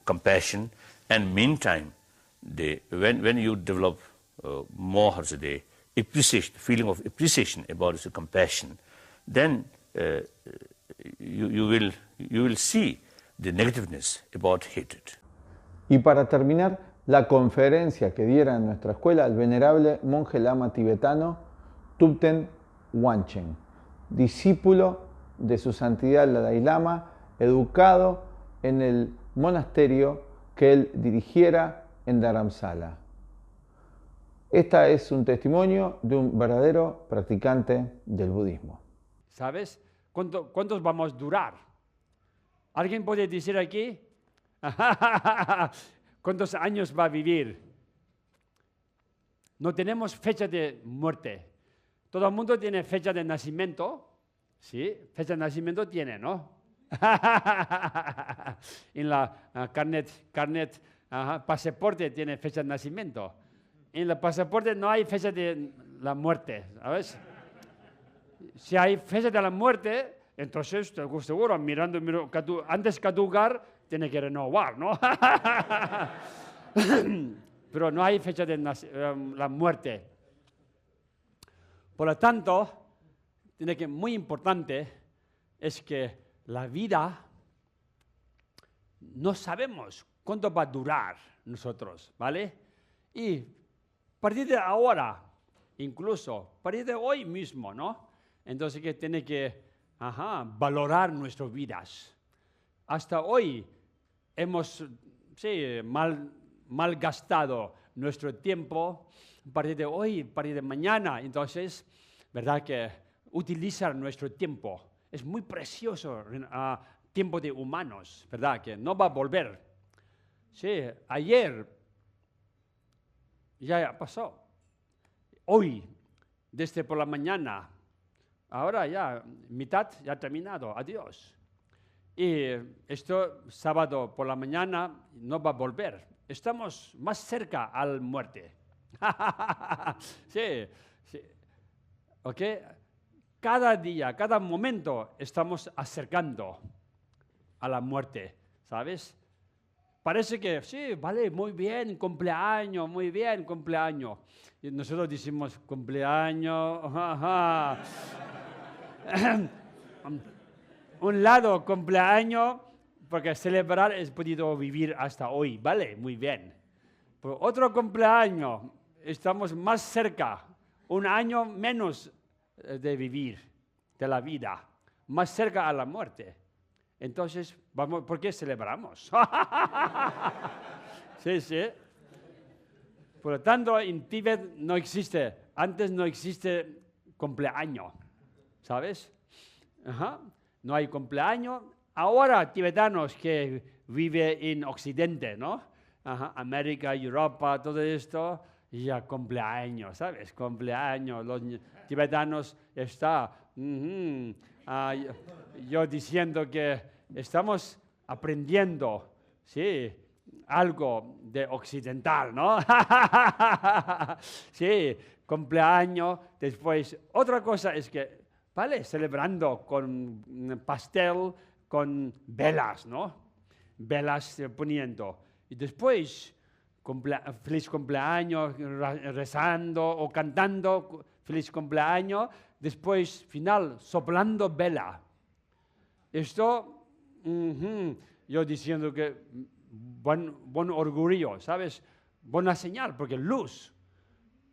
compassion, and meantime, when you develop more appreciation, feeling of appreciation about compassion, then you will see the negativeness about hatred. Y para terminar, la conferencia que diera en nuestra escuela el venerable monje lama tibetano Thupten Wanchen, discípulo de su santidad el Dalai Lama, educado en el monasterio que él dirigiera en Dharamsala. Esta es un testimonio de un verdadero practicante del budismo. ¿Sabes? ¿Cuántos vamos a durar? ¿Alguien puede decir aquí? ¿Cuántos años va a vivir? no tenemos fecha de muerte. Todo el mundo tiene fecha de nacimiento. Sí, fecha de nacimiento tiene, ¿no? En la carnet, pasaporte tiene fecha de nacimiento. En el pasaporte no hay fecha de la muerte, ¿sabes? Si hay fecha de la muerte, entonces, seguro, antes de caducar, tiene que renovar, ¿no? Pero no hay fecha de la muerte. Por lo tanto, muy importante es que la vida no sabemos cuánto va a durar nosotros, ¿vale? Y a partir de ahora, incluso a partir de hoy mismo, ¿no? Entonces que tiene que valorar nuestras vidas. Hasta hoy hemos malgastado nuestro tiempo. A partir de hoy, a partir de mañana, entonces, ¿verdad? Que utilizar nuestro tiempo es muy precioso, tiempo de humanos, ¿verdad? Que no va a volver. Sí, ayer ya pasó. Hoy, desde por la mañana, ahora ya, mitad ya ha terminado, adiós. Y esto, sábado por la mañana, no va a volver. Estamos más cerca a la muerte. Sí. ¿Ok? Cada día, cada momento estamos acercando a la muerte, ¿sabes? Parece que, sí, vale, muy bien, cumpleaños, muy bien, cumpleaños. Y nosotros decimos, cumpleaños, Un lado, cumpleaños, porque celebrar es podido vivir hasta hoy, vale, muy bien. Pero otro cumpleaños, estamos más cerca, un año menos de vivir, de la vida, más cerca a la muerte. Entonces, ¿por qué celebramos? Sí. Por lo tanto, en Tíbet no existe, antes no existe cumpleaños, ¿sabes? No hay cumpleaños. Ahora, tibetanos que viven en Occidente, ¿no? América, Europa, todo esto, ya cumpleaños, ¿sabes? Cumpleaños, los tibetanos están, yo diciendo que estamos aprendiendo, sí, algo de occidental, ¿no? Sí, cumpleaños, después, otra cosa es que, ¿vale? Celebrando con pastel, con velas, ¿no? Velas poniendo. Y después, feliz cumpleaños, rezando o cantando feliz cumpleaños. Después, final, soplando vela. Esto, yo diciendo que buen orgullo, ¿sabes? Buena señal, porque luz.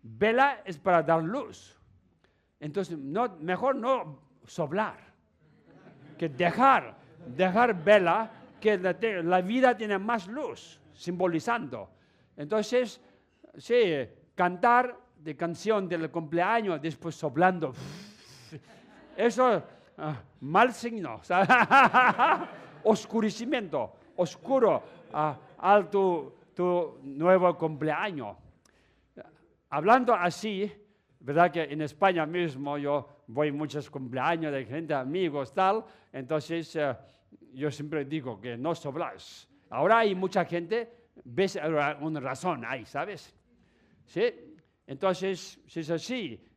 Vela es para dar luz. Entonces, mejor no soplar, que dejar vela, que la vida tiene más luz, simbolizando. Entonces, sí, cantar de canción del cumpleaños, después soplando. Eso, mal signo. Oscurecimiento, oscuro, al tu nuevo cumpleaños. Hablando así, ¿verdad? Que en España mismo yo voy a muchos cumpleaños de gente, amigos, tal. Entonces, yo siempre digo que no sobras. Ahora hay mucha gente, ves una razón ahí, ¿sabes? ¿Sí? Entonces, si es así,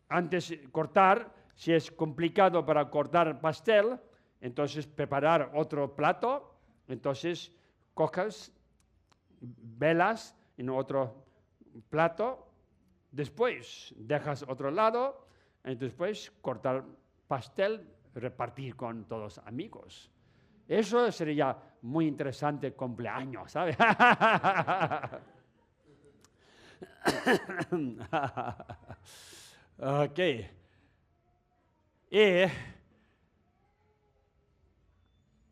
antes de cortar, si es complicado para cortar pastel, entonces preparar otro plato, entonces coges velas en otro plato, después dejas otro lado, y después cortar pastel, repartir con todos los amigos. Eso sería muy interesante cumpleaños, ¿sabes? Ok. Y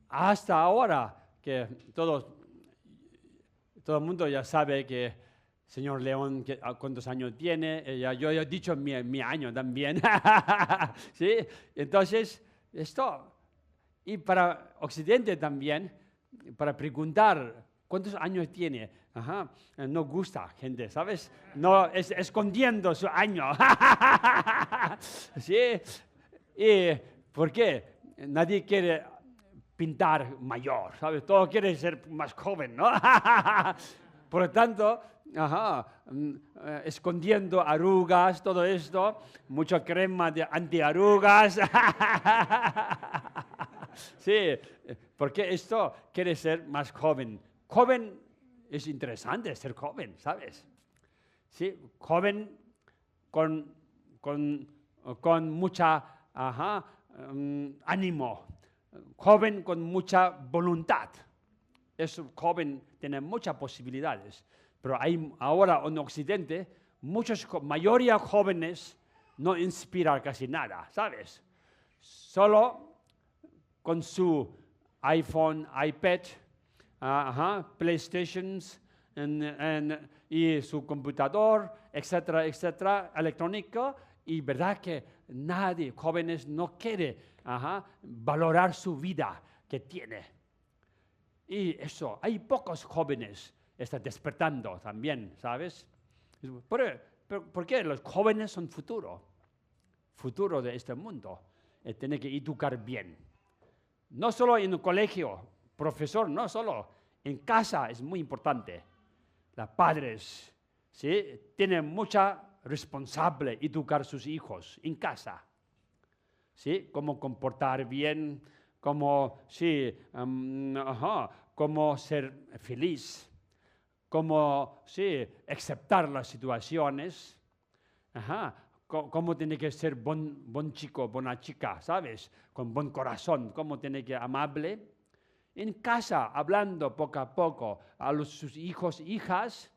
hasta ahora que todo el mundo ya sabe que señor León, ¿cuántos años tiene? Yo he dicho mi año también. ¿Sí? Entonces, esto. Y para Occidente también, para preguntar ¿Cuántos años tiene? Ajá, no gusta gente, ¿sabes? No, escondiendo su año. ¿Sí? ¿Y por qué? Nadie quiere pintar mayor, ¿sabes? Todo quiere ser más joven, ¿no? Por lo tanto, escondiendo arrugas, todo esto, mucha crema de antiarrugas. Sí, porque esto quiere ser más joven. Joven es interesante ser joven, ¿sabes? Sí, joven con mucha ánimo, joven con mucha voluntad. Es joven, tiene muchas posibilidades, pero hay ahora en Occidente, mayoría jóvenes no inspiran casi nada, ¿sabes? Solo con su iPhone, iPad, PlayStations y su computador, etcétera, etcétera, electrónico, y verdad que nadie, jóvenes, no quiere valorar su vida que tiene. Y eso, hay pocos jóvenes están despertando también, ¿sabes? ¿Por qué? Los jóvenes son futuro de este mundo. Tiene que educar bien. No solo en el colegio, profesor, no solo, en casa es muy importante. Los padres, ¿sí? Tienen mucha responsabilidad educar a sus hijos en casa. ¿Sí? Cómo comportar bien, cómo ser feliz, cómo aceptar las situaciones, cómo tiene que ser buen chico, buena chica, ¿sabes? Con buen corazón, cómo tiene que amable. En casa, hablando poco a poco a sus hijos, hijas,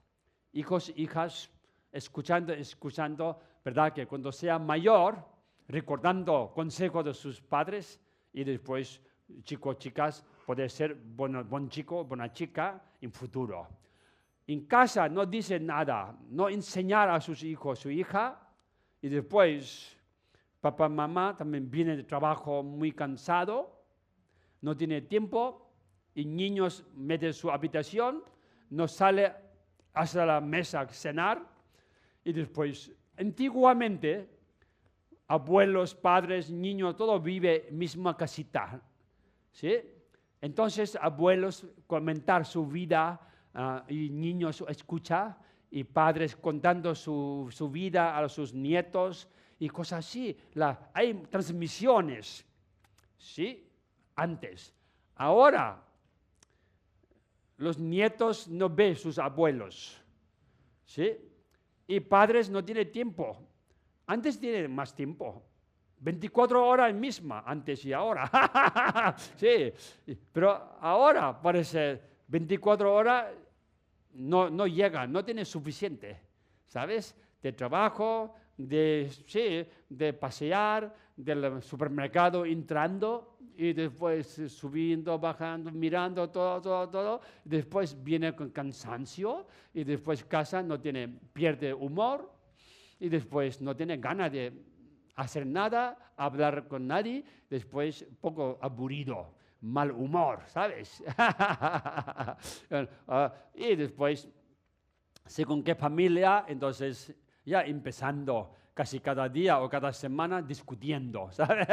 escuchando, ¿verdad? Que cuando sea mayor, recordando consejos de sus padres y después, chicos, chicas, puede ser buen chico, buena chica en futuro. En casa no dice nada, no enseñar a sus hijos, su hija, y después papá, mamá también viene de trabajo muy cansado, no tiene tiempo, y niños mete en su habitación, no sale hasta la mesa a cenar, y después, antiguamente, abuelos, padres, niños, todo vive en misma casita, ¿sí? Entonces, abuelos comentar su vida y niños escuchar, y padres contando su vida a sus nietos y cosas así. Hay transmisiones, ¿sí? Antes. Ahora, los nietos no ven sus abuelos, ¿sí? Y padres no tienen tiempo. Antes tienen más tiempo. 24 horas misma, antes y ahora. Sí, pero ahora parece 24 horas no llega, no tiene suficiente, ¿sabes? De trabajo, de pasear, del supermercado entrando y después subiendo, bajando, mirando, todo. Después viene con cansancio y después casa pierde humor y después no tiene ganas de hacer nada, hablar con nadie, después poco aburrido, mal humor, ¿sabes? Y después, según qué familia, entonces ya empezando casi cada día o cada semana discutiendo, ¿sabes?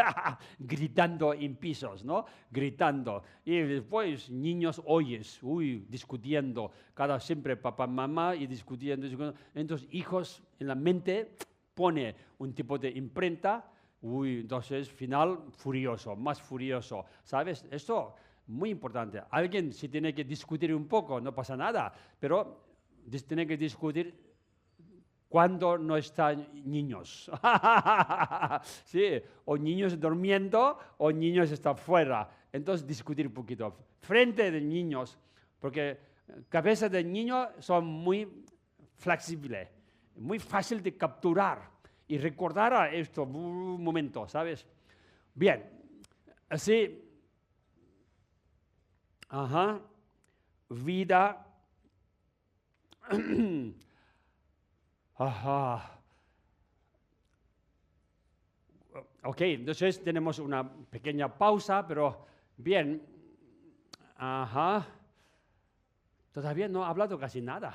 Gritando en pisos, ¿no? Gritando. Y después niños oyes, discutiendo, siempre papá, mamá y discutiendo. Entonces hijos en la mente pone un tipo de imprenta, entonces final furioso, más furioso, ¿sabes? Esto muy importante. Alguien si tiene que discutir un poco, no pasa nada, pero tiene que discutir cuando no están niños. Sí, o niños durmiendo o niños están fuera. Entonces discutir un poquito. Frente de niños, porque cabezas de niños son muy flexibles, muy fácil de capturar y recordar a esto un momento, ¿sabes? Bien, así, vida, ok, entonces tenemos una pequeña pausa, pero bien, Todavía no he hablado casi nada.